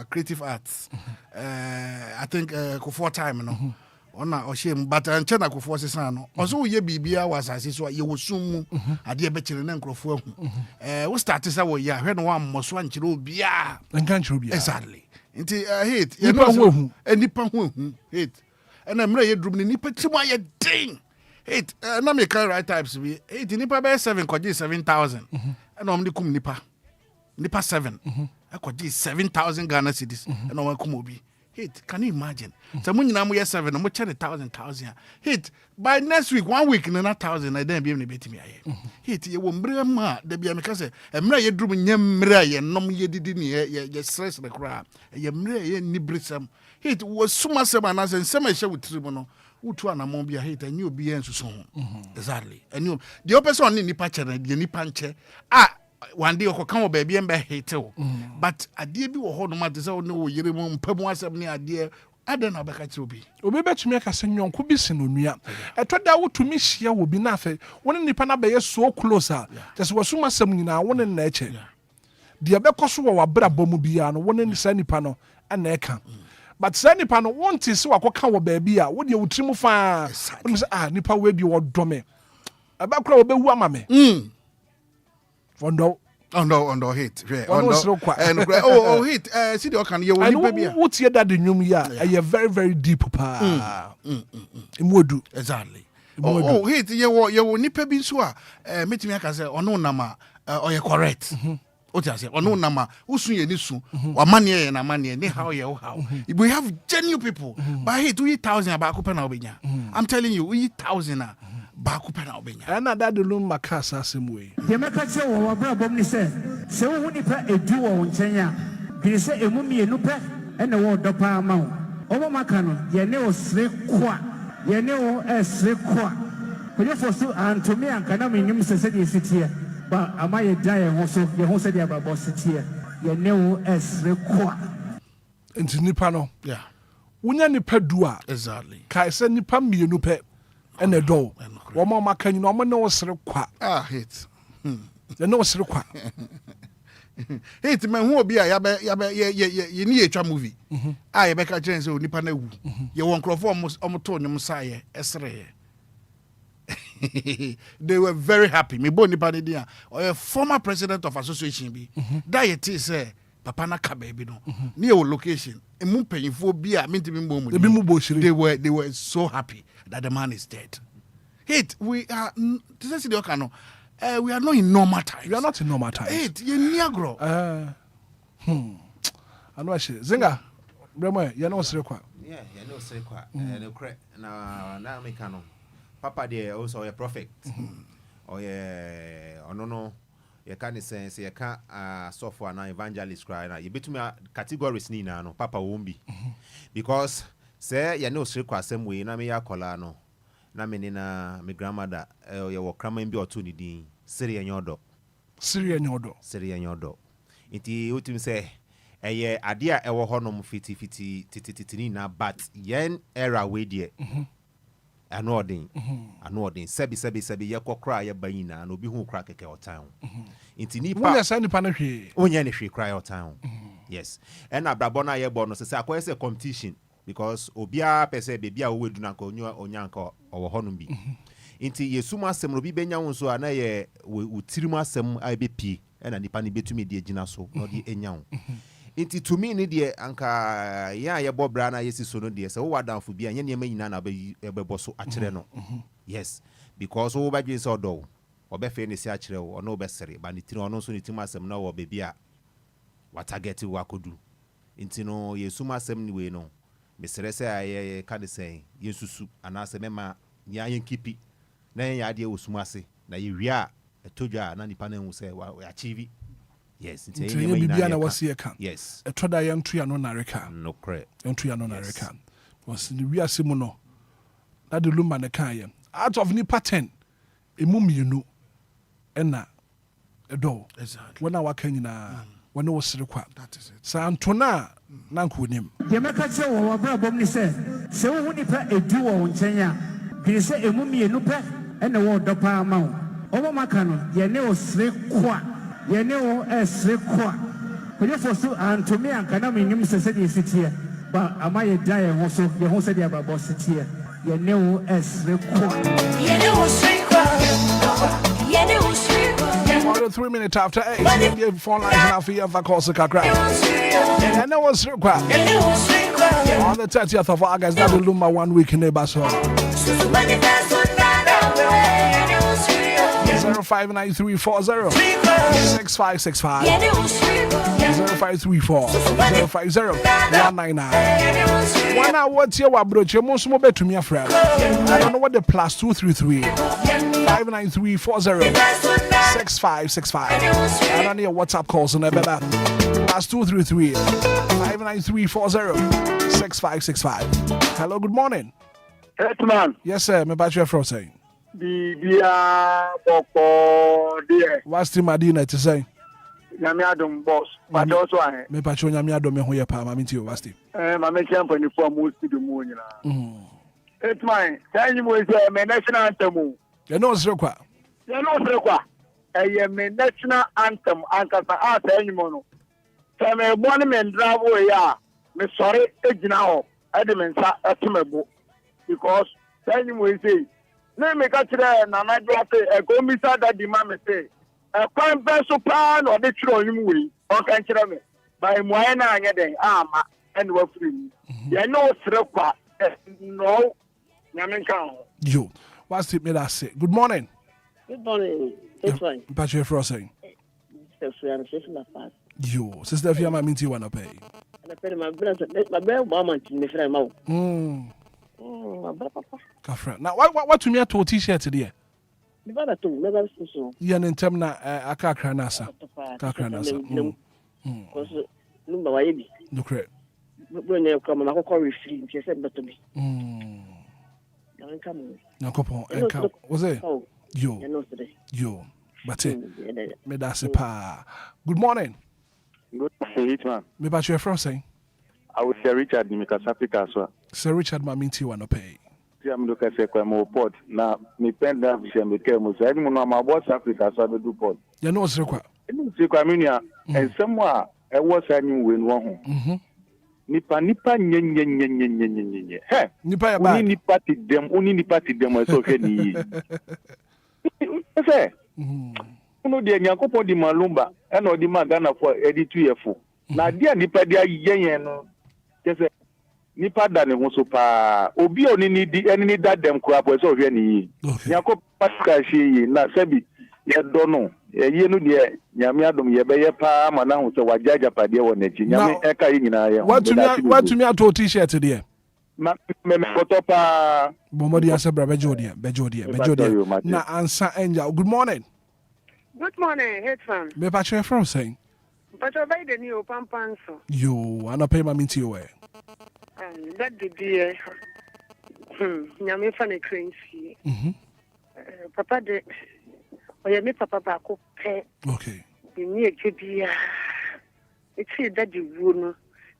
S6: creative arts I think for time no ona o shame but anche na kofo sesan no o so ye bibia wasase so ye wosum ade be kire na nkrofo ahu wo start say wo ya hwe no wa mmoso anchire obia
S4: nkanchire obia
S6: exactly nti hate
S4: ye no hu
S6: nipa hu hate na mra ye drum ni nipa timu aye ding hate na me can right types be hate nipa be 7 kwaji 7000 na omni kum nipa 7 kwaji 7000 Ghana cedis na wa kum obi Hit, can you imagine? So when you 7, I'm 1,000. Hit by next week, 1 week, and 1,000. I then be able to beat me. Hit you won't bring ma. There be a because a mray drew me mray and nom ye didn't ye stress the crowd. Ye mray ye nibrisam. Hit was so much and as in some show with tribunal. Utuana Mombia hit and you be answer so. Exactly. And you the opposite in the patcher and the nipanche. One day or come baby and hate but I dear be a whole matter so no you won't put more some idea. I don't know back to be. Obey to make a senior could be sinunia. I thought that would to me here would be nothing. One in the Panabay so closer. Just was so much something now, one in nature. The Abecosu or Brabomubian, one in the Sandy Pano and Neka. But Sandy Pano won't so I could come baby. What you would trim fire? Nipa will be what drumme. About crowd be wamame. No, hit. Hit. See the can you baby. What's your daddy new year? A very, very deep pa. Imudu. Exactly. Hit you nipa bin so meet me can say ono nama or you correct. What I say ono nama usu ye nisu or money na money ni how you how. We have genuine people. But hit 2,000 about open obenya. I'm telling you, 1,000 baako pɛ na obenya ana da de Lumba kasa asemwe ye meka che wo wabra bom ni se wo huni pɛ edu wo nkyɛn a bi se emu mienu pɛ ɛna wo dɔ pa ama wo obo maka no ye ne osre kwa ye ne wo esre kwa kwenye fosu antomi anka na menyum se se de sitie ba ama ye da ye ho so ye ho se de ababo sitie ye ne wo esre kwa enti nipa no yeah wonya nipa du a exactly kai se nipa mienu pɛ and a door. One more macan, no one knows require. Hit. The no require. Hit man who be a you need a movie. I Becca James or Nipane. You won't cross almost Omotonium Messiah, Esre. They were very happy. Me born Nipanidia or a former president of Association B. Diet say Papana Kababy no. Near location. A moon paying for beer, meant to be more. They were so happy that the man is dead. Hate, we are we are not in normal times. We are not in normal times. Hate, you're Niagara. I know she Zinga. Bremo, you know Srekwa.
S7: Yeah, you know Srekwa. Now Mekano. Papa there also a prophet. Or no. You can't say you can't software now evangelist cry now. You bet me categories ni na no Papa won't be. Because say you know Srekwa same way na me ya kola no. Na me ni na me grandmother you wo krama mbi otu ni din siri enyodo. Siri enyodo. Inti utim say eye ade a ewo honom fiti ni na but yen era we die. Ano odin sebi ye kokra ye bayina na obi hu kra keke otan inti nipa wonya sa nipa na hwe wonya ne hwe kra otan yes and abrabo na ye bo no se akoye se competition because obia pese bebia wo wedu na ko onyanka owo honum bi inti yesuma asem no bi benya wonso ana ye utirimu asem a be pie na nipa ne betumi de agina so no de enyawo inti to me ni de anka ya ye bobra na yesi so no de se wo wadanfo bi anya ne nyina na bebo so akere no yes because wo badwe se odo obefe ne si akere wo ono obesere ba ne tiri ono so ne timu asem na wo bebia wa target wo akodu inti no yesuma asem ni we no mesere se aye ka de sen yesusu anase mema nya yen kipi na yen ya de osuma ase na ye wia etodwa na nipa na hu se wa achieve. Yes, it's a Bibiana was here. Yes, a Toda Yantria no Nareka. No credit. Yantria no Nareka. Was the Ria Simono. That the Lumba Nakayan. Out of Nipa 10, a mummy you know, and na a door. Exactly. When I was when I was required. That is it. Santona Nankunim. Yamaka or Brabomni said, so when you put a duo in China, he said a mummy and nupe and the word Dopa Mount. Over Macano, Yaneo Sre ye know esre kwa kwenye fosu antomi anka na menyum sese de sitie ba amaye die ho so ye ho se de ababo sitie ye know esre kwa ye know esre kwa ye know esre kwa
S4: 3 minutes after 8 give phone lines now for you for call kakra ye know esre kwa on the 30th of August that will Lumba 1 week in Anidaso 059340 6565 0534 050 199. One hour, what's your abroach? You're most mobile to me, a friend. I don't know what the +233 59340 6565. I don't know WhatsApp calls on ever that. +233 59340 6565. Hello, good morning.
S8: Hitman.
S4: Yes, sir. Me batch your from saying. What's the Madina to say?
S8: Nyamiadum boss. But also I.
S4: Me batch your Nyamiadum me hoya pa mami to what's the?
S8: My champion for most to the moon. Hitman. Tell you was my national anthem.
S4: You know so kwa.
S8: You know so kwa. I am a national anthem anka sa art anymore. So me one man drive away ya. Me sorry now. I didn't say atumebo because tell you we say. Na me ka kire na na do say e go mi sa that the man me say. E kwan be so pa na de kire onum we. O kan kire me. By mo na anya den ama and wa free me. You know sre kwa no. Nyame kan.
S4: Yo. What's it me that say? Good morning.
S9: Good morning. It's fine.
S4: Patch your from saying. Yo, sister Fia ma minti wanna pay.
S9: My brother woman to me friend now.
S4: Kafra. Now what to me a to t-shirt today?
S9: The brother too, never so.
S4: Yan in term na akakra nasa. Kakra nasa.
S9: Because Lumba wa yebi.
S4: No correct.
S9: When you come na ko refree, you said better me.
S4: Nakopon enka. Was it? Yo. Yo. But me da se pa. Good morning.
S8: Good morning, Hitman.
S4: Me ba you from saying?
S8: I will say Richard Nimika Africa so.
S4: Sir Richard ma minti wanna pay.
S8: I'm looking at a port. Now, me pen that we shall be careful. I don't know about Africa, so I do port.
S4: You know, sir,
S8: and somewhere I was a new win one. Nipa nye. Hey,
S4: Nipa ba.
S8: Only party them was okay. Say, no, the Nyakopo di Lumba, and no di Ghana for 82 years. Now, dear Nipa, dear Yen, just nipa da ne ho so pa obi oni ni da dem kura po so hwe ni yakọ paska hye na sabi ye do no ye no de nyame adom ye be ye pa ma na ho so wajaja pade wo na chi nyame e ka nyina ye
S4: what to me ato t-shirt there
S8: me koto pa
S4: bomodi asebra bejo there na ansa angel good morning
S10: Hitman
S4: me pa che from saying
S10: but by the new pampanso
S4: yo ana pay ma minti we
S10: that the dear nyame fa na crazy papa de oya me papa ba ko pe
S4: okay
S10: ni ekebia it's that the wono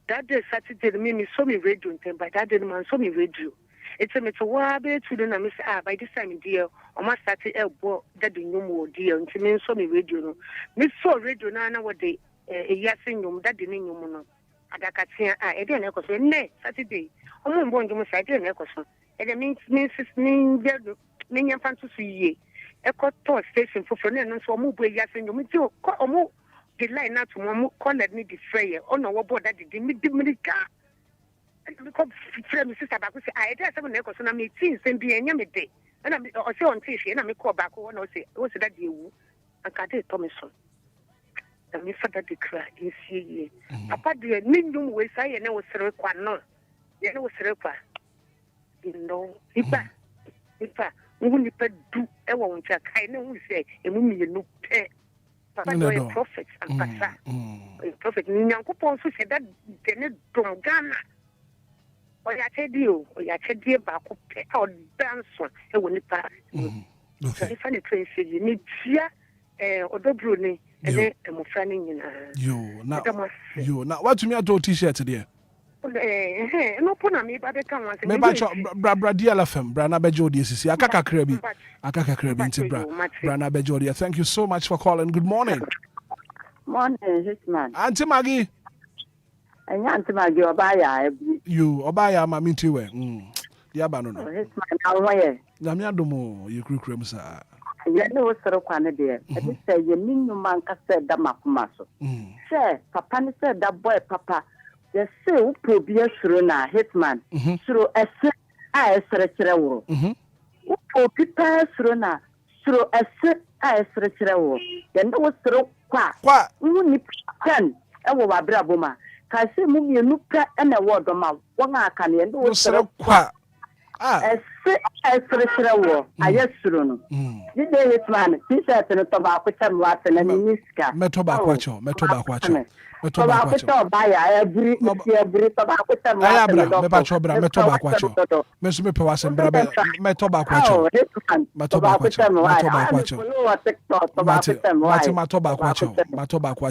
S10: that day Saturday me so me radio ntem by that day man so me radio it's a me to wa be to na me say by this time dear o ma start e bo that the nyum wo dear ntem me so me radio no me so radio na what dey yase nyum that the nyum no adakatia ede na ekoso ne Saturday omo mbo ndum sa ede na ekoso ede means jedo menya fantu su yie ekoto station foforo na nso omo bo ya senyo ti omo the line na to omo call me the frey ono wo board that the midika because friend sister ba ko say ede asem na ekoso na me tin sem bi enya me de na me o se on tishi na me call back o na o say that dey wu anka dey to me so me fada de kra nsie papa de ninnum we say na wo sere kwa no ye na wo sere kwa no ipa ngu nipa du e wo ncha kai na hu say emu mienu pe papa do prophet and pastor prophet nyankopon so say that de ne dom Ghana o ya chedi ba ko pe o danso e wo nipa okay fa ne trace ni tia odobro ni ene emofrani nyina yo na what to me ato t-shirt there no pona me ba be kan wan me ba bra DLFM bra na bejo die sisi akaka krabi nti bra na bejo die. Thank you so much for calling. Good morning.
S11: Morning, Hitman.
S4: Auntie Maggie.
S11: Auntie Maggie obaya
S4: you obaya ma minti we dia ba no
S11: Hitman awoye
S4: na me adomo ye kurukura sa
S11: ya ne wo soro kwa ne de e say ye minnu man ka say da makoma so say papa ne say da boy papa ye say wo probia suro na Hitman suro ese a esere kire wo wo pipa suro na suro ese a esere wo ye ndo wo suro kwa wu ni kan e wo wabra boma ka se mu mienu pra e na wo do ma won aka ne ndo wo suro
S4: kwa
S11: ese a esere wo aye suro no ni de Hitman t-shirt no to ba ko tam wa na ni niska
S4: meto ba kwa cho
S11: baya every to ba ko tam
S4: aya bra me ba cho bra meto ba kwa cho me so me pe wa sem bra meto ba kwa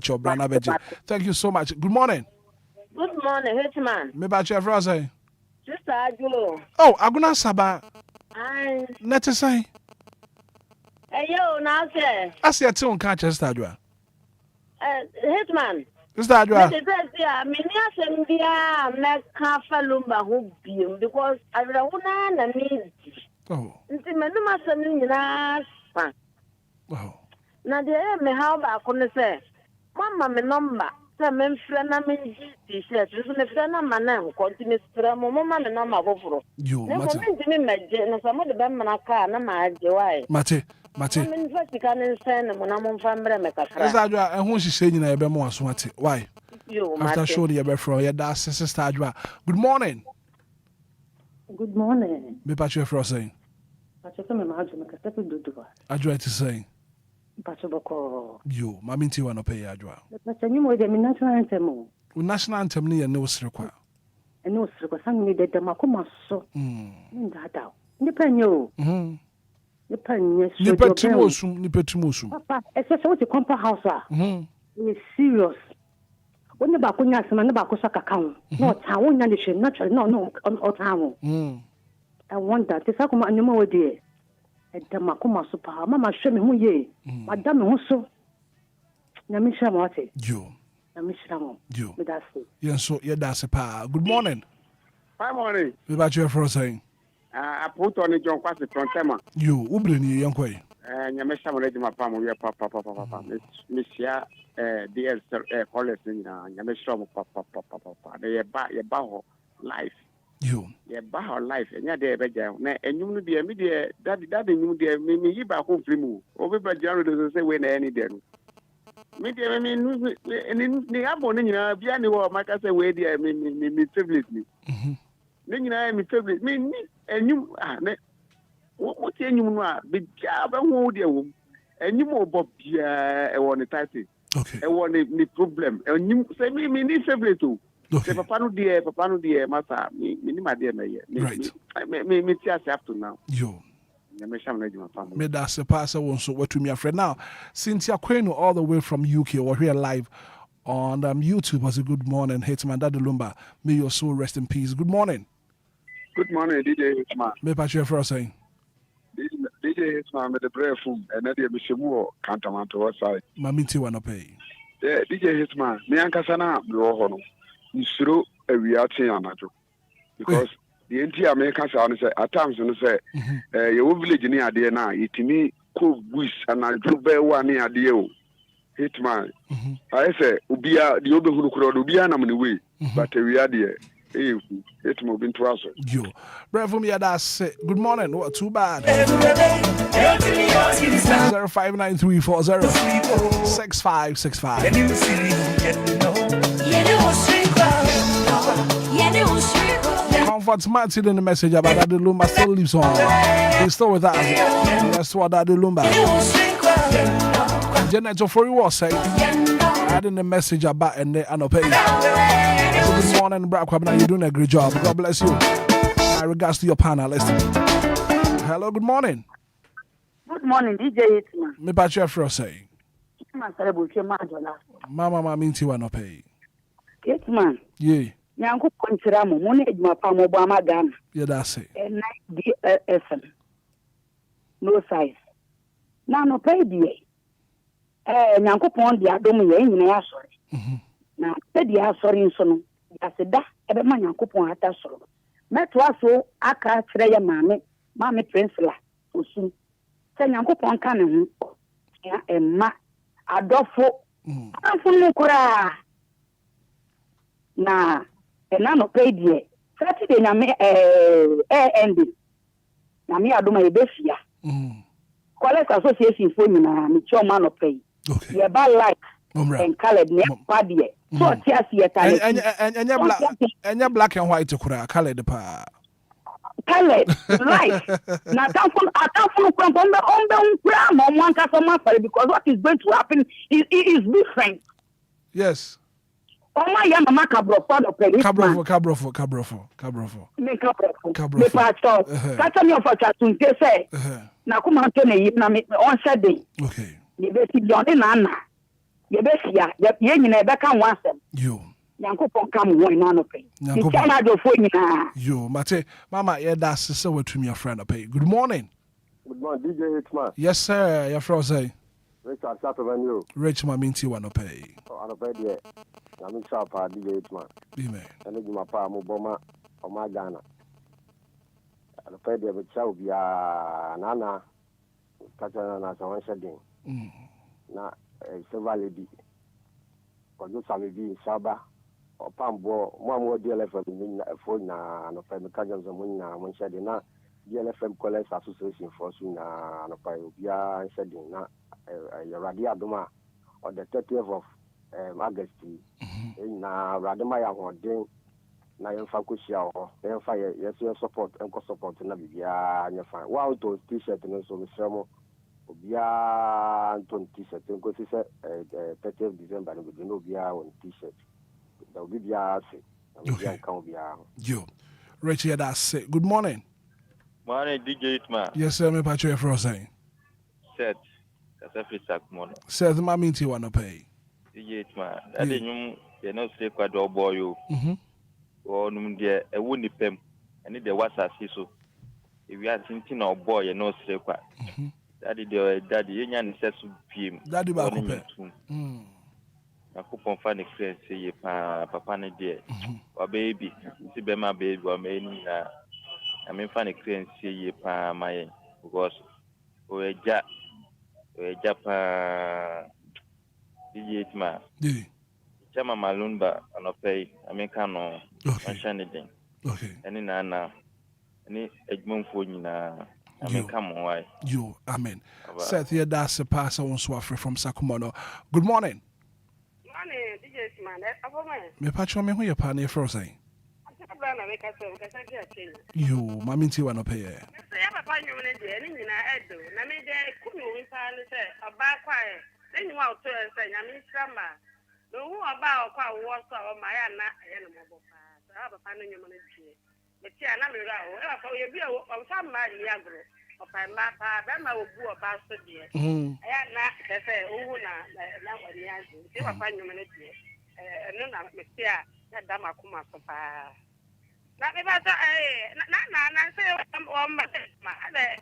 S4: cho bra na beje. Thank you so much. Good morning.
S12: Good morning, Hitman.
S4: Me ba cho fra say.
S12: Sister Agulo.
S4: Oh, Aguna Saba.
S12: Aye.
S4: Let us say.
S12: Yo, now say.
S4: I see a tune catch us Adwa.
S12: Hitman.
S4: Sister Adwa.
S12: Lumba who be because I don't know need.
S4: Oh.
S12: Nti menuma sami nyina fa.
S4: Oh.
S12: Na de me how ba ko ne say. Mama me number. Say me frɛ na me t-shirt. So me frɛ na mana ko continue frɛ mo mama me number foforo.
S4: Yo,
S12: mate. Na me ntimi meje na samo de be mana ka na ma age why.
S4: Mate.
S12: Me nfa sika ne nsen mo na mo mfa mbrɛ me kakra.
S4: Sister Adwa, ehun hihye nyina ebe mo aso ate. Why?
S12: Yo, mate.
S4: After show the ebe from your da Sister Adwa. Good morning.
S13: Good morning.
S4: Me patch for saying.
S13: Pacho me ma me kata pe dodo.
S4: Adwa to saying.
S13: Pacho boko.
S4: Yo, mami nti wa no pay Adwa.
S13: Pacho nyimo de mi national anthem.
S4: National anthem ni ne osire kwa.
S13: Ene osire kwa sang ni de makoma so. Ndada. Ni panyo. Nipa timosum.
S11: Papa, especially with the compound house. It's serious. When the bakunya sama na bakusa kakao. No town na the naturally no on town. I want that. It's like my new idea. And the makoma super. Mama show me who ye. Madam who so. Na mi shamo ate.
S4: Yo.
S11: Na mi shamo.
S4: Yo.
S11: Me that's it.
S4: Yes, so yeah, that's a pa. Good morning.
S14: Good morning.
S4: We about you for saying.
S14: I put on the John Quasi from Tema.
S4: You, Ubrini, young quay.
S14: Yamesha already my palm, we are papa. Monsieur DS College in Yamesha papa. They are Baho life.
S4: You,
S14: yeah, Baho life, and you're there, and you will be a media that you dear, maybe you back home free move. Over by Jared doesn't say when any day. Media, I mean, and the abonning, Biani or Maka say, where dear, me privilege me. Then I am a favorite. Me and you what you know, big job and hold your and you more Bob I want the title.
S4: Okay.
S14: I want the problem. And you say me need favorite too.
S4: Okay.
S14: Papa no dear, master, me my dear,
S4: right.
S14: Me just have to now.
S4: Yo. Me that's a passer one so what to me a friend now. Cynthia Queno all the way from UK or here live on YouTube as a good morning. Hitman Daddy Lumba. May your soul rest in peace. Good morning.
S14: Good morning, DJ Hitman.
S4: Me patch you for saying.
S14: DJ Hitman with the prayer phone and then the Mishimu Cantamanto outside.
S4: Maminti wanna pay.
S14: Yeah, DJ Hitman. Me and Cassana, Blohono. You should a reality anajo. Because the entire American sound say at times you say, your village near there now, it me cool bush and I do bear one near the Hitman. I say, Obia, the other who could Obia, I'm in the way, but we are there. Hey, it's moving to us.
S4: You, bravo, me that's it. Good morning. What too bad? 0593406565. Comfort Martin in the message about that the Lumba still lives on. He's still with us. That's what that the Lumba. Janet for you was saying. Adding the message about and the anopay. Good morning, Brad Kwabna. You're doing a great job. God bless you. My regards to your panelist. Hello, good morning.
S11: Good morning, DJ Hitman.
S4: Me patch your fro say. Mama minti wa no pay.
S11: Hitman.
S4: Yeah.
S11: Nyanko kontra mo mo ne eduma pa mo bo Ghana.
S4: Yeah, that's it.
S11: And DLFM. No size. Na no pay die. Nyanko pon dia dom ye nyina ya sori. Na pe dia sori nso no. Aseda ebe ma nyanko pon ata soro. Meto aso aka kire ya maame prinsila osu. Se nyanko pon ka ne hu. Ya emma adofo. Afunu kura. Na na no pay die. Saturday na me ending. Na me adoma e befia. collect association for me na me choma no pay. Okay. Yeah, ba like and colored ne padie. So tia sieta.
S4: And black and white to kura colored pa.
S11: Colored like na atafun from on one customer because what is going to happen is different.
S4: Yes.
S11: Oh my mama cabrofo no pay.
S4: Cabrofo.
S11: Me cabrofo. Me pastor. Kata me ofa chatunte say. Na kuma to ne na me on Saturday.
S4: Okay.
S11: Ye be si bi na na. Ye be sia. Ye nyina e be kan wansem.
S4: Yo.
S11: Yankopon kam won na no pay. Chama do fo nyina.
S4: Yo, mate, mama, yeah, that's so what to me, your friend. Pay. Good morning.
S15: Good morning, DJ Hitman.
S4: Yes, sir. Your friend say.
S15: Richard Sato
S4: Rich, my minty one pay.
S15: Oh, I pay there. I'm in shop, DJ Hitman.
S4: Amen.
S15: And then my pa, Moboma, or my Ghana. I pay there with Chaubia, Nana, Katana, someone shedding. Now, several lady. Or do some be Saba. Or Pambo, one more DLFM in a phone now, and a family cajons and one shedding now. DLFM College Association for Suna, and a Obia and shedding now. Radia Duma on the 30th of August. In Radamaya Hording, Nayan Fakushia, then fire, yes, your support and support to Nabia and your fine. Wow, to t shirt and also Miss Sermo, Obia and t shirt, and go to 30th of December with the Nobia on t shirt. There will be Bia.
S4: Yo, Richard, that's it. Good morning.
S16: Morning, DJ Hitman.
S4: Yes, sir, me patch for saying.
S16: Set. Mono.
S4: Says my minty one to pay.
S16: DJ Hitman. I didn't know say quite all boy you. Or no dear a wounded pem. I need the was as so. If you are thinking of boy, you know say quite. Daddy, Yan says to him.
S4: Daddy, back
S16: I could find a friend say, Papa, dear, or baby, see my baby, or maybe I mean, find a friend say, my because or Jack. Japan DJ Hitman. Chama Lumba on a pay, Americano, Shannon.
S4: Okay.
S16: Any nana, any Edmund Funina, American why.
S4: You, amen. Seth here, that's a passer on Swafre from Sakumono. Good morning.
S10: Morning, DJ Hitman.
S4: Me patch me who your partner for saying. You, my minty one pay.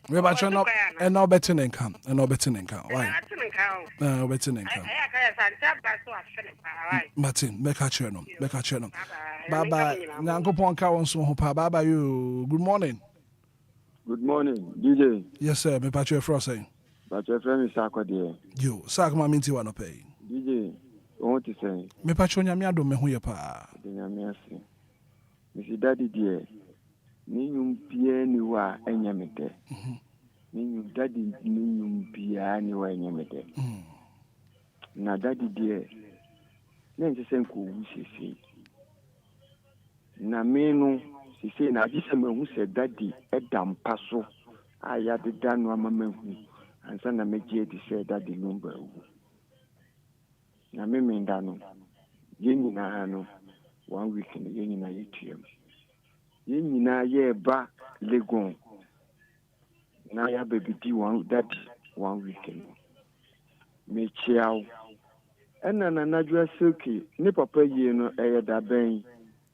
S4: We about you and no betting income, and no betting income. Why? No betting income. Martin, make a channel, Bye bye. Nango Ponka on so bye bye you. Good morning.
S15: Good morning, DJ.
S4: Yes, sir. Me patch your frosting.
S15: But your friend is Sako dear.
S4: You, Sak my minty one pay.
S15: DJ, what to say?
S4: Me patch on Yamiado me who ya pa.
S15: Merci. Mr. Daddy dear. Ninyum pia ni wa enyamete. Ninyum daddy ninyum pia ni wa enyamete. Na daddy dear. Nense senko wusese. Na menu sise na agise mehu se daddy edam paso. Aya de danu amamehu. Ansa na meje di se daddy Lumba. Na meme ndano. Yeni na ano 1 week ni yeni na yetiem. Yena ye ba legon. Na ya baby di one that 1 weekend. Me chiao. Ena na najwa silky. Ni papa ye no eye da ben.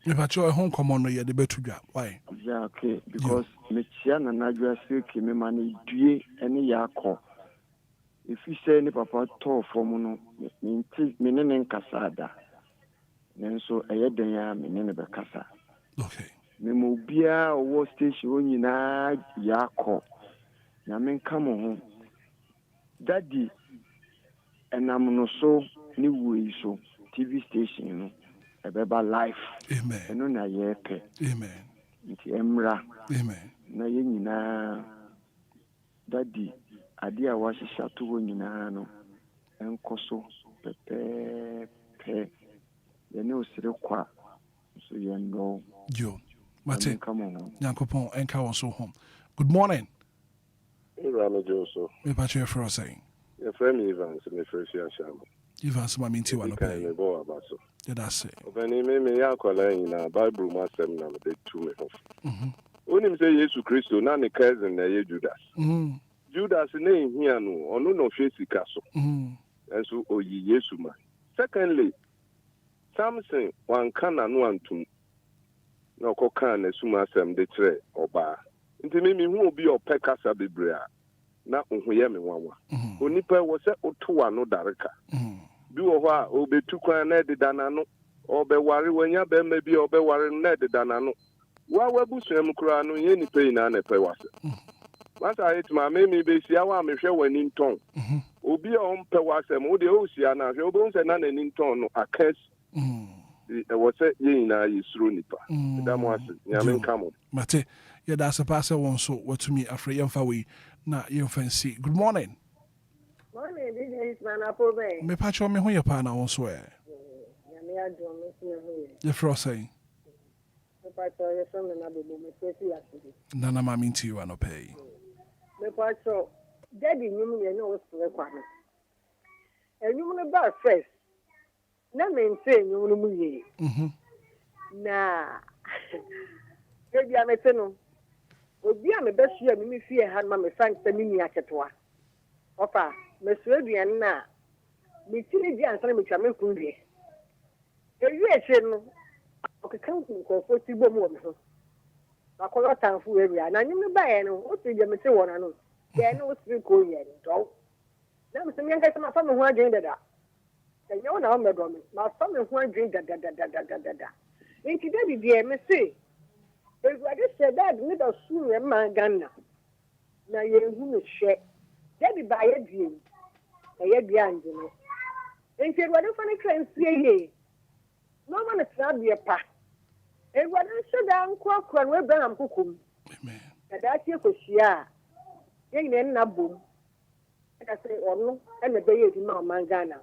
S4: Me pacho home common no ye de betudwa. Why?
S15: Yeah, okay. Because me chia na najwa silky me mani due ene yakọ. If you say ni papa to from no me nene nkasada. Nenso eye den ya me nene be kasa.
S4: Okay.
S15: Memo bia owo station nyina yakọ na menka mo ho daddy enam no so ni wui so TV station no ebeba life.
S4: Amen.
S15: Eno na yepe.
S4: Amen.
S15: Nti emra.
S4: Amen.
S15: Na ye nyina daddy
S17: ade a wahyehyɛ ato hɔ nyinaa no ɛnkɔ so pɛpɛɛpɛ yɛne osire kwa so yɛndɔ
S4: yo mate nyankopɔn ɛnka wɔn so home. Good morning.
S18: So
S4: me patch your for saying
S18: your friend Evans me first year sham
S4: Evans ma minti wa no pay
S18: me bo aba so
S4: yeah that's it
S18: obani me ya kwala na Bible ma sem na me to me ho onim say Jesus Christo na ne cousin na ye Judas Judas na ehia no ono no hwe sika so enso oyi Yesu ma. Secondly, Samson wan kana no antum na okoka na suma asem de kire oba nti me hu obi opekasa bebre a na ohoye me nwanwa onipa wo se otowa no dareka bi wo ho a obetu kwan na de dana no obeware wanya be ma bi obeware na de dana no wa wabusuam kura no ye nipa ina na pe wase masa Hitman me be sia wa me hwe wani nton obi a ompe wase mo de o sia na hwe obo nse na nani nton no akas was it yina yisro nipa da mo ase nyame nkamo
S4: mate yeah that's a passer one so what to me afre yemfa we na yemfa nsi. Good morning.
S12: Morning, this is Hitman Apobe.
S4: Me patcho me ho ye pa na won so e
S12: nyame adom me so ho
S4: ye fro say
S12: me patcho ye so me na bebo me pesi asidi
S4: nana ma minti wa no pay
S12: me patcho daddy nyum ye no so kwa no enyum no ba first na maintain nyum no mu ye na ebi amete no obi a me besu a me fie ha ma me sank me ni aketoa ofa me so aduan na me tiri di ansa na me twa me kunwie ewi eche no okeka nko fo ti bom wo me so akoyo tanfu ewi na nyum ba ye no o ti je me te wona no ye no o siri ko ye do na me se me nka ma fa me ho adwen dada enyo na o me do me ma fa me ho adwen dada nti daddy die me se everybody said that me da su me ma Ghana na ye hu no hwe daddy ba ye die e ye bia anje no nti everybody fa ne kran sie ye no man na tra bia pa everybody said that nkwa no Abraham kokom amen da tie ko hia ye nyine na bom aka se ono e na be ye di ma man Ghana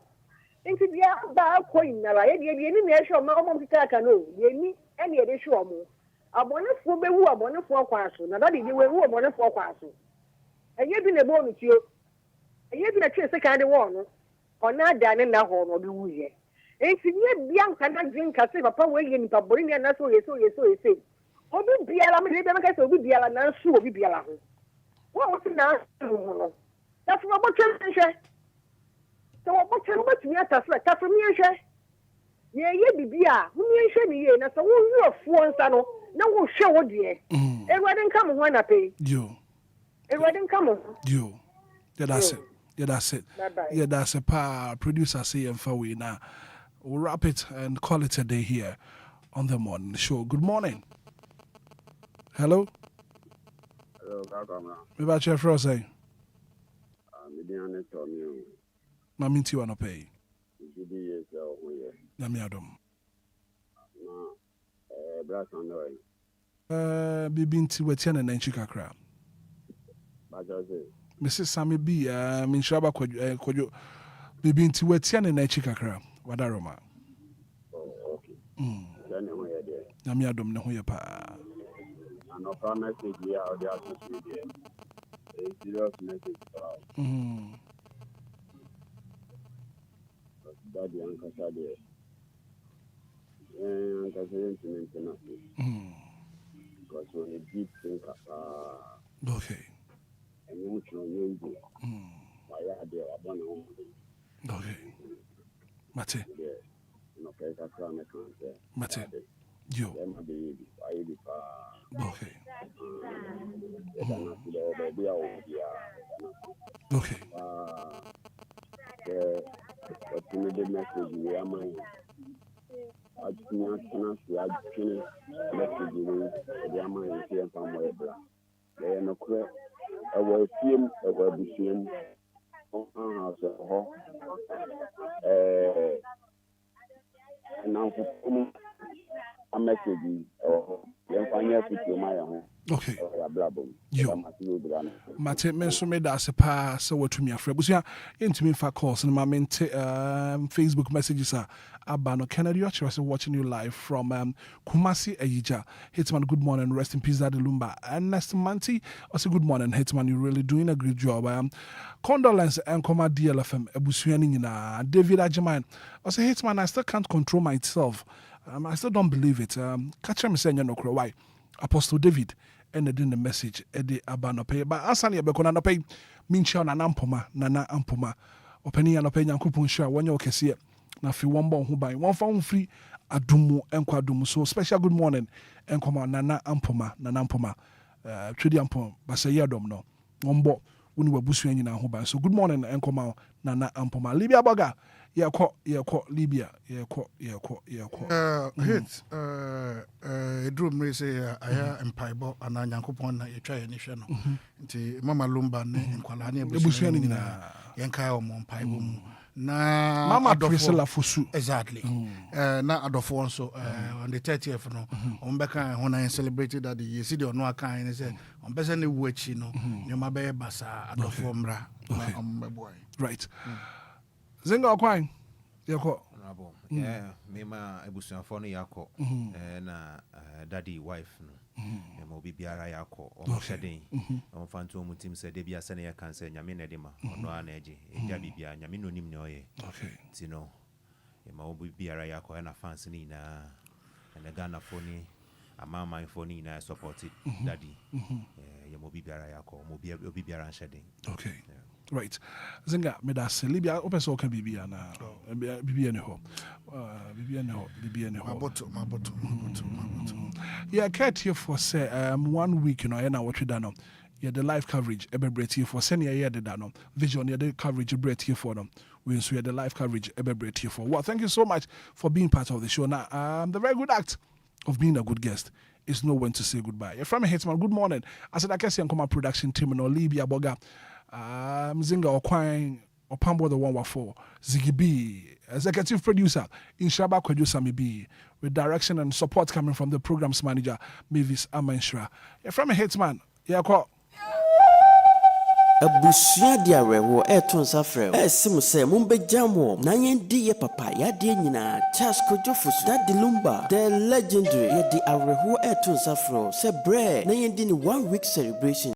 S12: nti bia ba ko nyara ye die ni na ehwe o ma o mo kika aka no ye ni e na ye de hwe o mo abonefo bewu abonefo kwaso na dadi di wewu abonefo kwaso enye bi na bo no tio enye bi na twe seka de wo no ona ada ne na ho no bi wuye enti nye bia nka na drin ka se papa we ye nipa bori ne na so ye obi biala me de be ka se obi biala na so obi biala ho wo wo na ho no da fu bo twe nhwe so wo twe mo tumi atafra tafra mi nhwe ye bibia hu mi nhwe ni ye na so wo hu afuo nsa no na wo hwe wo de Everybody come ho na pay
S4: yo
S12: everybody come
S4: yo yeah that's it yeah that's a pa producer say emfa we na we'll wrap it and call it a day here on the morning show. Good morning. Hello me ba che fro say
S18: me dia ne to me
S4: na minti wa no pay
S18: gidi ye so ho ye
S4: na mi adom
S18: na bra san no
S4: bibinti wetia na nanchi kakra
S18: ba jose
S4: Mrs. Sammy B min shaba kojo bibinti wetia na nanchi kakra wadaroma
S18: okay then ho ye de
S4: na mi adom ne ho ye pa
S18: no promise you are the associate a serious message daddy and kasade and kasade intimate because when a deep thinker
S4: okay
S18: and you know you why are there abon
S4: okay mate
S18: no kai kakra me kan
S4: mate yo okay okay
S18: what you the message we are my message we are my here from where they no cre our team our business on house ho now a message or yan fanya fito ma ya ho
S4: Okay. Yo. Mate me so me da se pa se watumi afre. Busia intimi fa calls na mamente Facebook messages abano Kennedy Ochre watching you live from Kumasi Ayija. Hitman, good morning. Rest in peace, Daddy Lumba. And Nestor Manti, also good morning. Hitman, you're really doing a great job. Condolence and Koma DLFM. Ebusuani David Ajaman. Also Hitman, I still can't control myself. I still don't believe it. Catch me saying no crow. Why? Apostle David ended in the message Eddie Abano pay. But Asani Bekona no pay Mincha na Nampoma, Nana Ampoma. Openi and opinion coupon share when you can see it. Na fi one bon who buy one phone free adumu enkwadumu. So special good morning enkoma Nana Ampoma, Nana Ampoma. Tridi Ampom, Basaya dom no. One bo uni wabusu na who buy. So good morning enkoma Nana Ampoma. Libya Boga. Yeah, Libya. Yeah,
S6: hit. Drew me say I am Paibo and I Yankupon. You try any channel. Mama Lumba and Kwalani Busuani Enquires on Paibo. Na
S4: Mama Priscilla Fusu.
S6: Exactly. Na Adolfo so on the 30th no. On Becca when I celebrated that the city or no kind and said on Besani Wechino, Yamabe Basa Adolfo Mra.
S4: Right. Zinga Kwang. Yako.
S7: Yeah, Mima Ebusuafo yako na daddy wife no. Mo bibiara yako o shedin. On fanto mu tim se de bia se na ya kan se nyame na de ma. Ono ana eje. Eja bibia nyame no nim ne oye.
S4: Okay.
S7: Ti no. E ma bibiara yako na fans ni na na Ghana phone amama phone na support daddy. Ye mo bibiara yako mo bibiara shedin.
S4: Okay. Right. Zinga medase Libya open so can bibia na bibia ne ho. Bibia ne ho.
S6: Maboto.
S4: Yeah, Kurt here for say 1 week na what we done. Yeah, the live coverage ebebrate here for senior year the done. Vision yeah the coverage break here for them. We so the live coverage ebebrate here for. Well, thank you so much for being part of the show. Now, the very good act of being a good guest is know when to say goodbye. You're from a Hitman. Good morning. I said I can see come production team no Libya Boga. Mzinga Okwang Opambo the 114 Ziggy B, executive producer Inshaba Kwejusa B, with direction and support coming from the program's manager Mavis Amanshra. You're from a Hitman. Yeah, call.
S19: Abusia diarewo eton safrel esimu se mumbe jamo na yendi ye papa ya de nyina Charles Kojofusu Daddy Lumba the legendary ye di arewo eton safrel se bre na yendi ni 1 week celebration